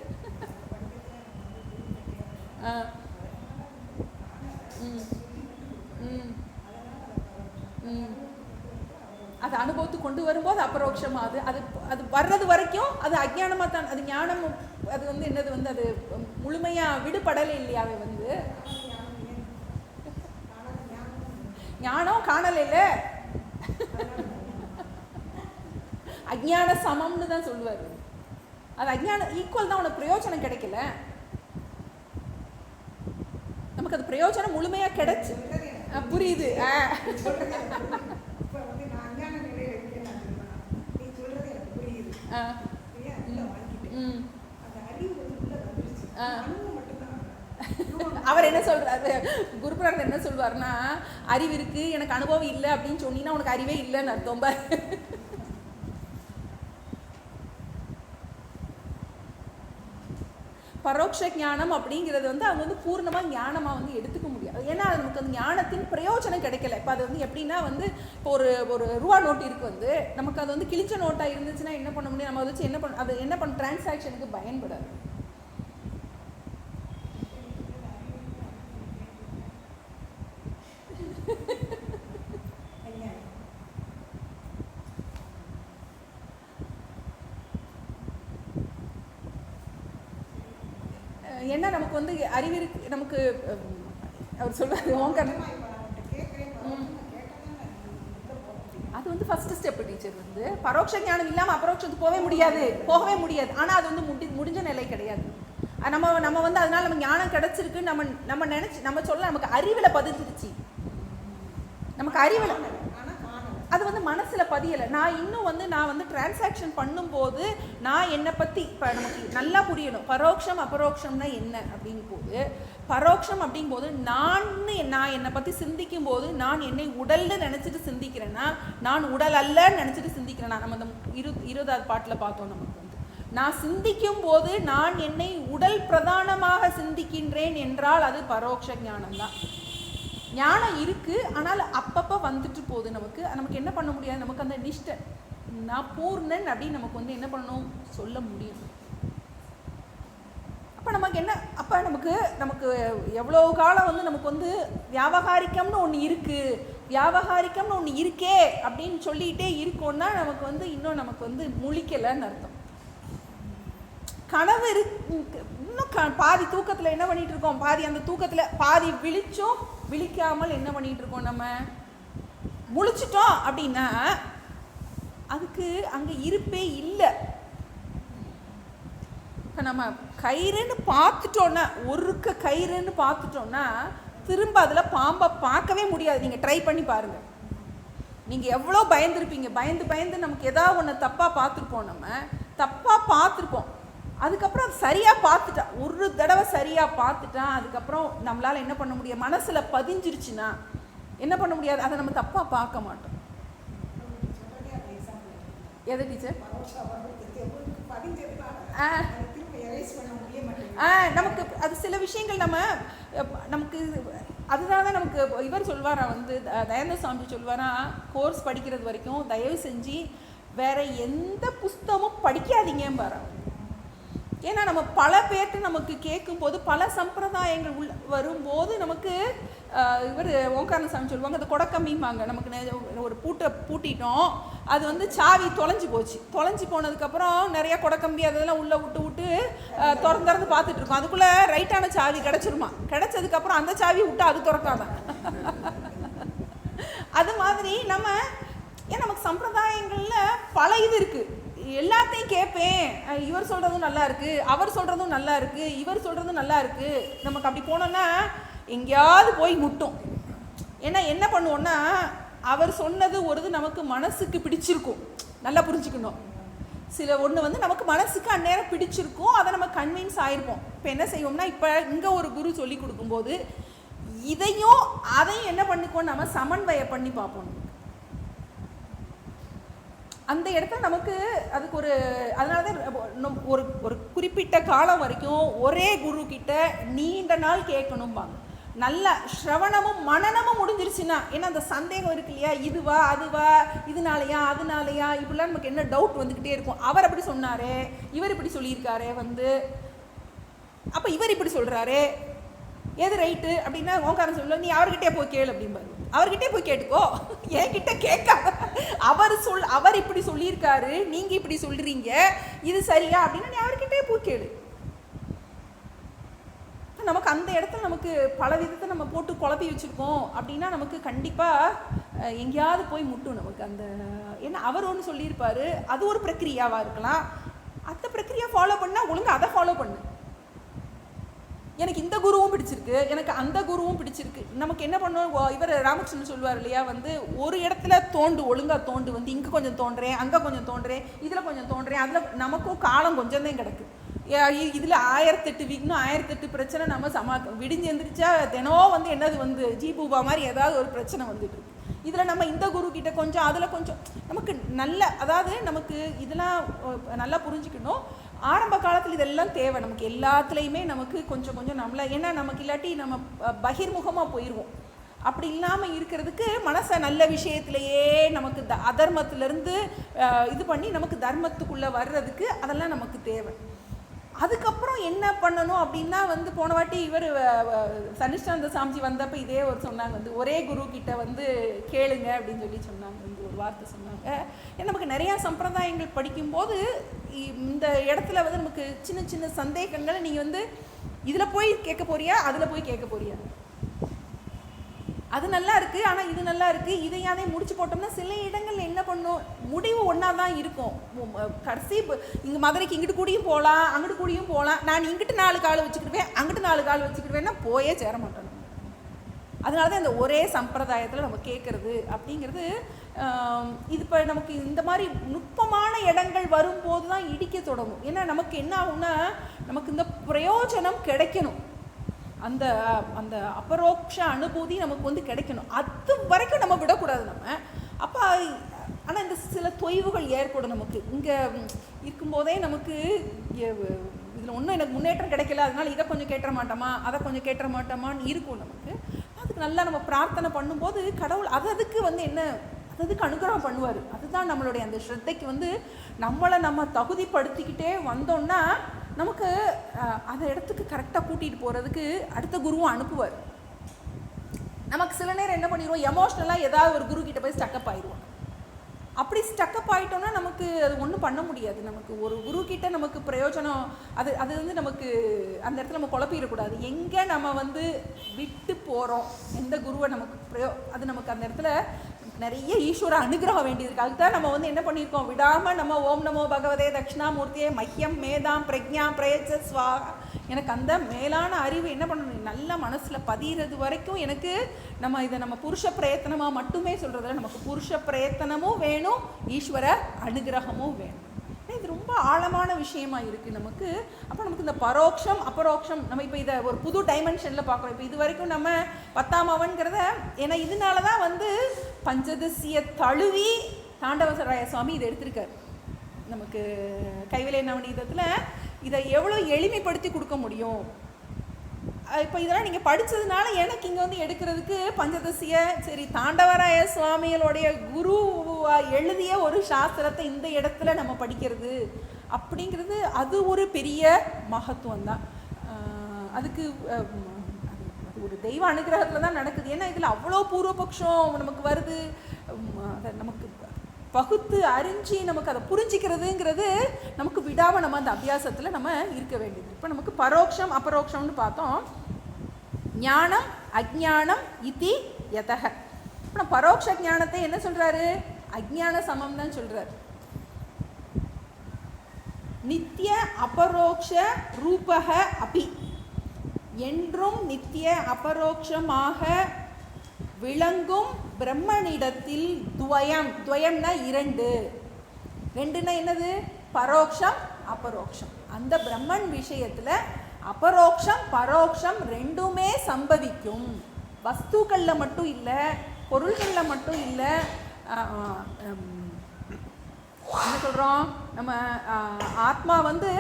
அது அனுபவத்துக்கு கொண்டு வரும்போது அபரோக்ஷமாக அது அது அது வர்றது வரைக்கும் அது அஜ்ஞானமாக தான். அது ஞானம் அது என்னது அது முழுமையாக விடுபடலை இல்லையா. அது ஞானம் காணலைல, அஜ்ஞான சமம்னு தான் சொல்லுவார். அது அஜ்ஞானம் ஈக்குவல் தான், உனக்கு பிரயோஜனம் கிடைக்கல. நமக்கு அது பிரயோஜனம் முழுமையாக கிடைச்சு புரியுது. அவர் என்ன சொல்றாரு, குருபிரகர் என்ன சொல்வார்னா, அறிவு இருக்கு எனக்கு அனுபவம் இல்லை அப்படின்னு சொன்னீங்கன்னா உனக்கு அறிவே இல்லைன்னு அர்த்தம். பரோட்ச ஞானம் அப்படிங்கிறது அவங்க பூர்ணமாக ஞானமாக எடுத்துக்க முடியாது. ஏன்னா அது நமக்கு அந்த ஞானத்தின் பிரயோஜனம் கிடைக்கல. இப்போ அது எப்படின்னா இப்போ ஒரு ரூபா நோட்டு இருக்கு, நமக்கு அது கிழிச்ச நோட்டாக இருந்துச்சுன்னா என்ன பண்ண முடியும், நம்ம வச்சு என்ன பண்ண டிரான்சாக்ஷனுக்கு பயன்படாது. என்ன நமக்கு அறிவு இருக்கு, நமக்கு அவர் சொல்றாரு ஓங்கர் அது ஃபர்ஸ்ட் ஸ்டெப் டீச்சர். பரோட்ச ஞானம் இல்லாமல் அபரோட்சத்துக்கு போகவே முடியாது. ஆனால் அது முடிஞ்ச நிலை கிடையாது. நம்ம அதனால நம்ம ஞானம் கிடைச்சிருக்கு நம்ம நினைச்சு நம்ம சொல்ல நமக்கு அறிவில் பதிஞ்சிருச்சு. நமக்கு அறிவில் அது மனசில் பதியலை. நான் இன்னும் நான் டிரான்சாக்ஷன் பண்ணும்போது நான் என்னை பற்றி இப்போ நமக்கு நல்லா புரியணும். பரோட்சம் அபரோக்ஷம்னா என்ன அப்படிங்கும் போது, பரோட்சம் அப்படிங்கும்போது நான் என்னை பற்றி சிந்திக்கும் போது நான் என்னை உடல்னு நினச்சிட்டு சிந்திக்கிறேன்னா, நான் உடல் அல்லன்னு நினச்சிட்டு சிந்திக்கிறேன்னா, நம்ம அந்த 20வது பாட்டில் பார்த்தோம். நமக்கு நான் சிந்திக்கும் போது நான் என்னை உடல் பிரதானமாக சிந்திக்கின்றேன் என்றால் அது பரோட்ச ஞானம் தான். ஞானம் இருக்குது, ஆனால் அப்பப்போ வந்துட்டு போகுது. நமக்கு என்ன பண்ண முடியாது, நமக்கு அந்த நிஷ்டை நான் பூர்ணன் அப்படின்னு நமக்கு என்ன பண்ணணும் சொல்ல முடியும். அப்போ நமக்கு என்ன, அப்போ நமக்கு எவ்வளோ காலம் நமக்கு வியாபகாரிக்கம்னு ஒன்று இருக்குது, வியாபகாரிக்கம்னு ஒன்று இருக்கே அப்படின்னு சொல்லிகிட்டே இருக்கோன்னா நமக்கு இன்னும் நமக்கு முழிக்கலைன்னு அர்த்தம். கனவு இன்னும் பாதி தூக்கத்தில் என்ன பண்ணிகிட்டு இருக்கோம், பாதி அந்த தூக்கத்தில் பாதி விழிச்சும் விழிக்காமல் என்ன பண்ணிகிட்டு இருக்கோம், நம்ம முழிச்சிட்டோம் அப்படின்னா அதுக்கு அங்கே இருப்பே இல்லை. இப்போ நம்ம கயிறுன்னு பார்த்துட்டோன்னா, ஒருக்க கயிறுன்னு பார்த்துட்டோன்னா திரும்ப அதில் பாம்பை பார்க்கவே முடியாது. நீங்கள் ட்ரை பண்ணி பாருங்கள். நீங்கள் எவ்வளோ பயந்துருப்பீங்க. பயந்து நமக்கு ஏதாவது ஒன்று தப்பாக பார்த்துருப்போம். நம்ம தப்பாக பார்த்துருப்போம். அதுக்கப்புறம் அது சரியாக பார்த்துட்டா, ஒரு தடவை சரியாக பார்த்துட்டா அதுக்கப்புறம் நம்மளால் என்ன பண்ண முடியும், மனசில் பதிஞ்சிருச்சுன்னா என்ன பண்ண முடியாது, அதை நம்ம தப்பாக பார்க்க மாட்டோம். எது டீச்சர்? நமக்கு அது சில விஷயங்கள் நமக்கு அதுதான் தான் நமக்கு இவர் சொல்வாரா தயானந்த சாமி சொல்வாரா, கோர்ஸ் படிக்கிறது வரைக்கும் தயவு செஞ்சு வேற எந்த புஸ்தகமும் படிக்காதீங்கம்பாரா. ஏன்னா நம்ம பல பேர்ட்டு நமக்கு கேட்கும்போது பல சம்பிரதாயங்கள் வரும்போது நமக்கு இவர் ஓங்காரன் சாமி சொல்லுவாங்க, அது கொடக்கம்பிம்பாங்க. நமக்கு ஒரு பூட்டிட்டோம், அது சாவி தொலைஞ்சு போச்சு. தொலைஞ்சு போனதுக்கப்புறம் நிறையா கொடக்கம்பி அதெல்லாம் உள்ளே விட்டு திறந்து பார்த்துட்டு இருக்கோம். அதுக்குள்ளே ரைட்டான சாவி கிடச்சிருமா, கிடச்சதுக்கப்புறம் அந்த சாவி விட்டு அது திறக்காதான். அது மாதிரி நமக்கு சம்பிரதாயங்களில் பல இது இருக்குது. எல்லாத்தையும் கேட்பேன், இவர் சொல்கிறதும் நல்லா இருக்குது, அவர் சொல்கிறதும் நல்லா இருக்குது, இவர் சொல்கிறதும் நல்லா இருக்குது. நமக்கு அப்படி போனோன்னா எங்கேயாவது போய் முட்டும். ஏன்னா என்ன பண்ணுவோன்னா, அவர் சொன்னது ஒரு நமக்கு மனசுக்கு பிடிச்சிருக்கும். நல்லா புரிஞ்சுக்கணும். சில ஒன்று நமக்கு மனசுக்கு அந்நேரம் பிடிச்சிருக்கும், அதை நம்ம கன்வின்ஸ் ஆகிருப்போம். இப்போ என்ன செய்வோம்னா, இப்போ இங்கே ஒரு குரு சொல்லி கொடுக்கும்போது இதையும் அதையும் என்ன பண்ணிக்குவோம், நம்ம சமன்வயம் பண்ணி பார்ப்போம். அந்த இடத்துல நமக்கு அதுக்கு அதனால தான் ஒரு குறிப்பிட்ட காலம் வரைக்கும் ஒரே குரு கிட்ட நீண்ட நாள் கேட்கணும்பாங்க. நல்ல ஸ்ரவணமும் மனனமும் முடிஞ்சிருச்சுன்னா, ஏன்னா அந்த சந்தேகம் இருக்கு இல்லையா, இதுவா அதுவா, இதனாலையா அதனாலையா, இப்படிலாம் நமக்கு என்ன டவுட் வந்துக்கிட்டே இருக்கும். அவர் அப்படி சொன்னாரே, இவர் இப்படி சொல்லியிருக்காரே, அப்போ இவர் இப்படி சொல்கிறாரே, எது ரைட்டு அப்படின்னா ஓங்காரன் சொல்ல, நீ அவர்கிட்டே போய் கேளு அப்படிம்பாரு. அவர்கிட்டே போய் கேட்டுக்கோ, என்கிட்ட கேட்காத. அவர் இப்படி சொல்லியிருக்காரு, நீங்கள் இப்படி சொல்கிறீங்க, இது சரியா அப்படின்னா நீ அவர்கிட்டே போய் கேளு. நமக்கு அந்த இடத்துல நமக்கு பல விதத்தை நம்ம போட்டு குழப்பி வச்சுருக்கோம் அப்படின்னா நமக்கு கண்டிப்பாக எங்கேயாவது போய் முட்டும் நமக்கு அந்த. ஏன்னா அவர் ஒன்று சொல்லியிருப்பார், அது ஒரு பிரக்கிரியாவாக இருக்கலாம். அந்த பிரக்கிரியா ஃபாலோ பண்ணால் ஒழுங்கு அதை ஃபாலோ பண்ணு. எனக்கு இந்த குருவும் பிடிச்சிருக்கு, எனக்கு அந்த குருவும் பிடிச்சிருக்கு. நமக்கு என்ன பண்ணுவோம், இவர் ராமகிருஷ்ணன் சொல்லுவார் இல்லையா, ஒரு இடத்துல ஒழுங்காக தோண்டு இங்கே கொஞ்சம் தோன்றேன், அங்கே கொஞ்சம் தோன்றேன், இதில் கொஞ்சம் தோன்றேன், அதில் நமக்கும் காலம் கொஞ்சம் தான் கிடக்கு. இதில் 1008 விக்னம் 1008 பிரச்சனை நம்ம விடிஞ்சு எந்திரிச்சா தினம் என்னது ஜீபூபா மாதிரி ஏதாவது ஒரு பிரச்சனை வந்துட்டு இருக்கு. இதில் நம்ம இந்த குரு கிட்ட கொஞ்சம், அதில் கொஞ்சம் நமக்கு நல்ல, அதாவது நமக்கு இதெல்லாம் நல்லா புரிஞ்சுக்கணும். ஆரம்ப காலத்தில் இதெல்லாம் தேவை நமக்கு, எல்லாத்துலேயுமே நமக்கு கொஞ்சம் கொஞ்சம் நம்மளை, ஏன்னா நமக்கு இல்லாட்டி நம்ம பகிர்முகமாக போயிடுவோம். அப்படி இல்லாமல் இருக்கிறதுக்கு மனசை நல்ல விஷயத்துலையே நமக்கு அதர்மத்திலேருந்து இது பண்ணி நமக்கு தர்மத்துக்குள்ளே வர்றதுக்கு அதெல்லாம் நமக்கு தேவை. அதுக்கப்புறம் என்ன பண்ணணும் அப்படின்னா போன வாட்டி இவர் சனிஷ்டானந்த சாமிஜி வந்தப்போ இதே சொன்னாங்க, ஒரே குரு கிட்ட கேளுங்க அப்படின்னு சொல்லி சொன்னாங்க. ஒரு வார்த்தை சொன்னாங்க. ஏன்னா நமக்கு நிறையா சம்பிரதாயங்கள் படிக்கும்போது இந்த இடத்துல நமக்கு சின்ன சின்ன சந்தேகங்கள், நீங்கள் இதில் போய் கேட்க போறியா, அதில் போய் கேட்க போறியா, அது நல்லா இருக்குது ஆனால் இது நல்லா இருக்குது, இதையாதே முடிச்சு போட்டோம்னா சில இடங்களில் என்ன பண்ணும், முடிவு ஒன்றா தான் இருக்கும். கடைசி இங்கே மதுரைக்கு இங்கிட்டு கூடியும் போகலாம், அங்கிட்டு கூடியும் போகலாம், நான் இங்கிட்டு 4 கால் வச்சுக்கிடுவேன், அங்கிட்டு 4 கால் வச்சுக்கிடுவேன்னா போயே சேர மாட்டோம். அதனால தான் இந்த ஒரே சம்பிரதாயத்தில் நம்ம கேட்குறது அப்படிங்கிறது. இது இப்போ நமக்கு இந்த மாதிரி நுட்பமான இடங்கள் வரும்போது தான் இடிக்க தொடங்கும். ஏன்னா நமக்கு என்ன ஆகும்னா, நமக்கு இந்த பிரயோஜனம் கிடைக்கணும், அந்த அந்த அபரோக்ஷ அனுபூதி நமக்கு கிடைக்கணும். அது வரைக்கும் நம்ம விடக்கூடாது நம்ம. அப்போ ஆனால் இந்த சில தொய்வுகள் ஏற்படும் நமக்கு. இங்கே இருக்கும்போதே நமக்கு இதில் ஒன்றும் எனக்கு முன்னேற்றம் கிடைக்கல, அதனால் இதை கொஞ்சம் கேட்டுற மாட்டோமா, அதை கொஞ்சம் கேட்டுற மாட்டோமான்னு இருக்கும் நமக்கு. அதுக்கு நல்லா நம்ம பிரார்த்தனை பண்ணும்போது கடவுள் அதுக்கு என்ன அதுக்கு அனுகிரகம் பண்ணுவார். அதுதான் நம்மளுடைய அந்த ஸ்ரத்தைக்கு நம்மளை நம்ம தகுதிப்படுத்திக்கிட்டே வந்தோம்னா நமக்கு அந்த இடத்துக்கு கரெக்டாக கூட்டிகிட்டு போகிறதுக்கு அடுத்த குருவும் அனுப்புவார். நமக்கு சில நேரம் என்ன பண்ணிடுவோம், எமோஷ்னலாக ஏதாவது ஒரு குரு கிட்ட போய் ஸ்டக்கப் ஆயிடுவோம். அப்படி ஸ்டக்கப் ஆகிட்டோன்னா நமக்கு அது ஒன்றும் பண்ண முடியாது. நமக்கு ஒரு குரு கிட்ட நமக்கு பிரயோஜனம் அது நமக்கு அந்த இடத்துல நம்ம குழப்பிடக்கூடாது. எங்கே நம்ம விட்டு போகிறோம், எந்த குருவை நமக்கு அது நமக்கு அந்த இடத்துல நிறைய ஈஸ்வர அனுகிரகம் வேண்டியிருக்கு. அதுக்கு தான் நம்ம வந்து என்ன பண்ணியிருக்கோம், விடாமல் நம்ம ஓம் நமோ பகவதே தட்சிணாமூர்த்தியே மஹ்யம் மேதாம் பிரக்ஞா பிரயச்ச ஸ்வாஹா, எனக்கு அந்த மேலான அறிவு என்ன பண்ணணும், நல்ல மனசில் பதிகிறது வரைக்கும் எனக்கு நம்ம புருஷ பிரயத்தனமாக மட்டுமே சொல்கிறதில்ல, நமக்கு புருஷ பிரயத்தனமும் வேணும், ஈஸ்வர அனுகிரகமும் வேணும். இது ரொம்ப ஆழமான விஷயமா இருக்குது நமக்கு. அப்போ நமக்கு இந்த பரோட்சம் அபரோக்ஷம் நம்ம இப்போ இதை ஒரு புது டைமென்ஷனில் பார்க்குறோம். இப்போ இது வரைக்கும் நம்ம 10ஆம் அவன்கிறத, ஏன்னா இதனால தான் வந்து பஞ்சதசிய தழுவி தாண்டவராய சுவாமி இதை எடுத்திருக்கார் நமக்கு கைவிலை நவநீதத்தில். இதை எவ்வளோ எளிமைப்படுத்தி கொடுக்க முடியும். இப்போ இதெல்லாம் நீங்கள் படித்ததுனால எனக்கு இங்கே வந்து எடுக்கிறதுக்கு பஞ்சதசிய சரி தாண்டவராய சுவாமிகளுடைய குரு எழுதிய ஒரு சாஸ்திரத்தை இந்த இடத்துல நம்ம படிக்கிறது அப்படிங்கிறது அது ஒரு பெரிய மகத்துவம் தான். அதுக்கு ஒரு தெய்வ அனுகிரகத்தில் தான் நடக்குது. ஏன்னா இதில் அவ்வளோ பூர்வபக்ஷம் நமக்கு வருது. அதை நமக்கு பகுத்து அறிஞ்சு நமக்கு அதை புரிஞ்சிக்கிறதுங்கிறது நமக்கு விடாமல் நம்ம அந்த அபியாசத்தில் நம்ம இருக்க வேண்டியது. இப்போ நமக்கு பரோட்சம் அபரோக்ஷம்னு பார்த்தோம். ஞானம் அஜ்ஞானம் இதி யதஹ. இப்போ பரோட்ச ஞானத்தை என்ன சொல்கிறாரு, அஜ்ஞான சமம் தான் சொல்கிறார். நித்திய அபரோக்ஷ ரூபக அபி, என்றும் நித்திய அபரோக்ஷமாக விளங்கும் பிரம்மனிடத்தில் துவயம்னா ரெண்டுன்னா என்னது, பரோக்ஷம் அபரோக்ஷம். அந்த பிரம்மன் விஷயத்தில் அபரோக்ஷம் பரோக்ஷம் ரெண்டுமே சம்பவிக்கும். வஸ்துக்களில் மட்டும் இல்லை, பொருள்களில் மட்டும் இல்லை. என்ன சொல்கிறோம், நம்ம ஆத்மா வந்து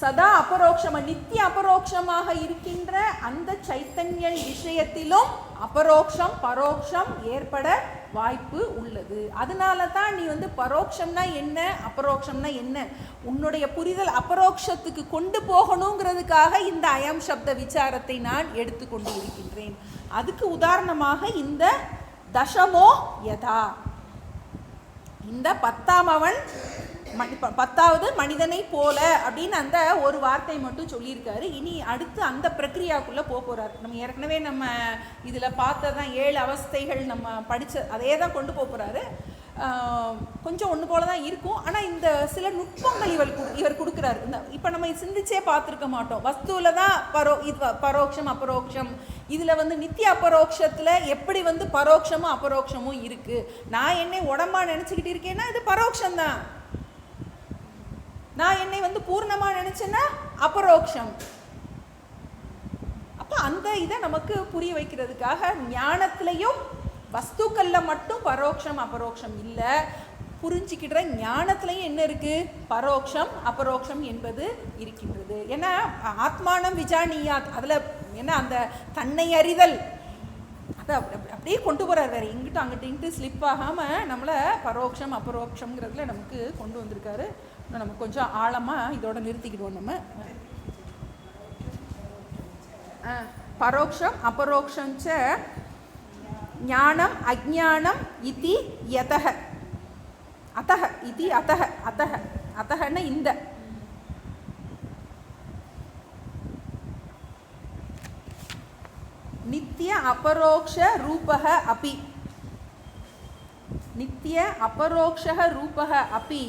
சதா அபரோக்ஷமாக நித்திய அபரோக்ஷமாக இருக்கின்ற அந்த சைத்தன்ய விஷயத்திலும் அபரோக்ஷம் பரோக்ஷம் ஏற்பட வாய்ப்பு உள்ளது. அதனால தான் நீ வந்து பரோக்ஷம்னா என்ன அபரோக்ஷம்னா என்ன உன்னுடைய புரிதல் அபரோக்ஷத்துக்கு கொண்டு போகணுங்கிறதுக்காக இந்த அயம் சப்த விசாரத்தை நான் எடுத்துக்கொண்டு இருக்கின்றேன். அதுக்கு உதாரணமாக இந்த தசமோ யதா, இந்த 10ஆம் அவன் 10வது மனிதனை போல அப்படின்னு அந்த ஒரு வார்த்தை மட்டும் சொல்லியிருக்காரு. இனி அடுத்து அந்த பிரக்ரியாக்குள்ளே போகிறார். நம்ம ஏற்கனவே நம்ம இதில் பார்த்ததான் 7 அவஸ்தைகள் நம்ம படித்த அதே தான் கொண்டு போகிறாரு. கொஞ்சம் ஒன்று போல தான் இருக்கும். ஆனால் இந்த சில நுட்பங்கள் இவர் கொடுக்குறாரு. இந்த இப்போ நம்ம சிந்திச்சே பார்த்துருக்க மாட்டோம். வஸ்துவில் தான் பரோக்ஷம் அபரோக்ஷம், இதில் வந்து நித்திய அபரோக்ஷத்தில் எப்படி வந்து பரோக்ஷமும் அபரோக்ஷமும் இருக்குது. நான் என்னை உடம்பா நினச்சிக்கிட்டு இருக்கேன்னா இது பரோக்ஷம்தான். நான் என்னை வந்து பூர்ணமாக நினச்சேன்னா அபரோக்ஷம். அப்போ அந்த இதை நமக்கு புரிய வைக்கிறதுக்காக ஞானத்திலையும் வஸ்துக்களில் மட்டும் பரோக்ஷம் அபரோக்ஷம் இல்லை, புரிஞ்சிக்கிற ஞானத்திலையும் என்ன இருக்குது, பரோக்ஷம் அபரோக்ஷம் என்பது இருக்கின்றது. ஏன்னா ஆத்மானம் விஜானியாத், அதில் என்ன அந்த தன்னை அறிதல் அதை அப்படியே கொண்டு போகிறார். வேறு எங்கிட்ட அங்கிட்டு ஸ்லிப் ஆகாமல் நம்மளை பரோக்ஷம் அபரோக்ஷங்கிறதுல நமக்கு கொண்டு வந்திருக்காரு. நம்ம கொஞ்சம் ஆழமாக இதோட நிறுத்திக்கிடுவோம். நம்ம பரோக்ஷம் அபரோக்ஷம் ச ஞானம் அஜ்ஞானம் இதி யதஹ அத்தஹ இதி அத்தஹ அத்தஹ அத்தஹன்னா இந்த நித்திய அபரோக்ஷ ரூபக அபி, நித்திய அபரோக்ஷ ரூபக அபி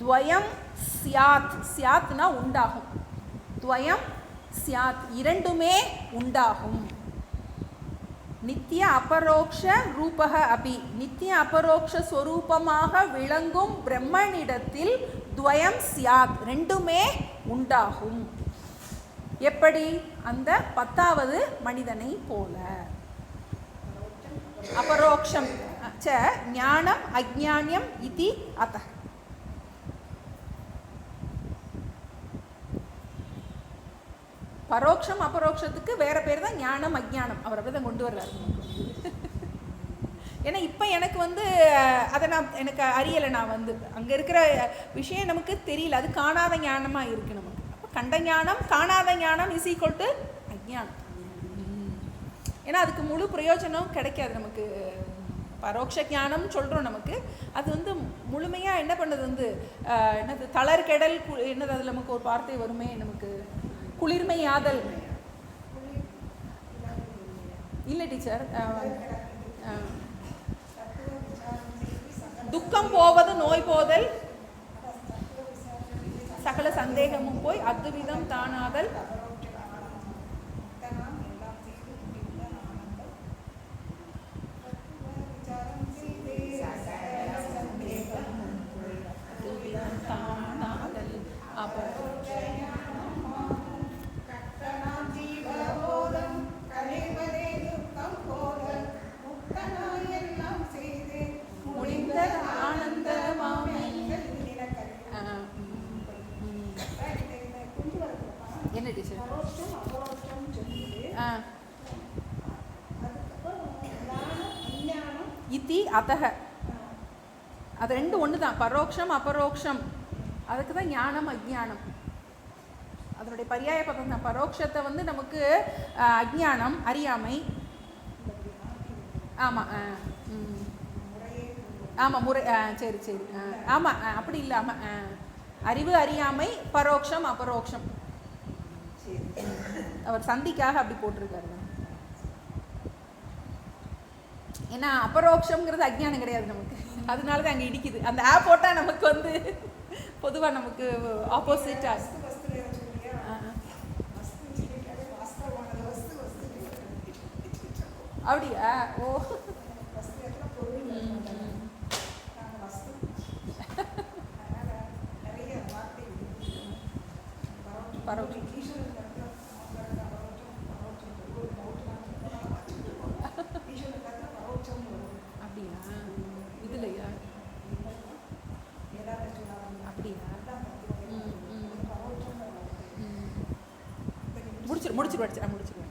துவயம் ஸ்யாத், ஸ்யாத்னா உண்டாகும், துவயம் ஸ்யாத் இரண்டுமே உண்டாகும். நித்திய அபரோக்ஷ ரூபக அபி, நித்திய அபரோக்ஷ ஸ்வரூபமாக விளங்கும் பிரம்மனிடத்தில் துவயம் ஸ்யாத் ரெண்டுமே உண்டாகும். எப்படி, அந்த 10வது மனிதனை போல. அபரோக்ஷம் ச ஞானம் அஜ்ஞான்யம் இதி அத்தஹ. பரோக்ஷம் அபரோக்ஷத்துக்கு வேற பேர் தான் ஞானம் அஜ்ஞானம். அவர் அப்படி தான் கொண்டு வர்றாரு. ஏன்னா இப்போ எனக்கு வந்து அதை எனக்கு அறியலை, நான் வந்து அங்கே இருக்கிற விஷயம் நமக்கு தெரியல, அது காணாத ஞானமாக இருக்குது நமக்கு. அப்போ கண்ட ஞானம் காணாத ஞானம் இஸ் ஈக்குவல் டு அஜ்ஞானம். ஏன்னா அதுக்கு முழு பிரயோஜனம் கிடைக்காது நமக்கு. பரோட்ச ஞானம்னு சொல்கிறோம் நமக்கு, அது வந்து முழுமையாக என்ன பண்ணுது வந்து என்னது தளர்கெடல் என்னது, அதில் நமக்கு ஒரு வார்த்தை வருமே நமக்கு, குளிர்மையாதல். இல்லை டீச்சர், துக்கம் போவது நோய் போதல், சகல சந்தேகமும் போய் அத்துவிதம் தானாதல், என்ன டீச்சர்? இத்தி அதக, அது ரெண்டு ஒன்று தான், பரோக்ஷம் அபரோக்ஷம். அதுக்கு தான் ஞானம் அஜ்ஞானம், அதனுடைய பரியாய பதம் தான். பரோட்சத்தை வந்து நமக்கு அஜ்ஞானம், அறியாமை. ஆமாம், ஆமாம், முறை. சரி சரி, ஆமாம், அப்படி இல்லாமல் அறிவு அறியாமை, பரோட்சம் அபரோக்ஷம். அவர் சந்திக்காக அப்படி போட்டிருக்காரு. ஏன்னா அபரோக்ஷங்கிறது அஜ்ஞானம் கிடையாது நமக்கு, அதனால தான் அங்கே இடிக்குது. அந்த ஆப் போட்டால் நமக்கு வந்து பொதுவாக நமக்கு ஆப்போசிட்டாக. அப்படியா? ஓ, பரோட்சம். அப்படியா? இதுலையா? அப்படியா? முடிச்சிருவேன்.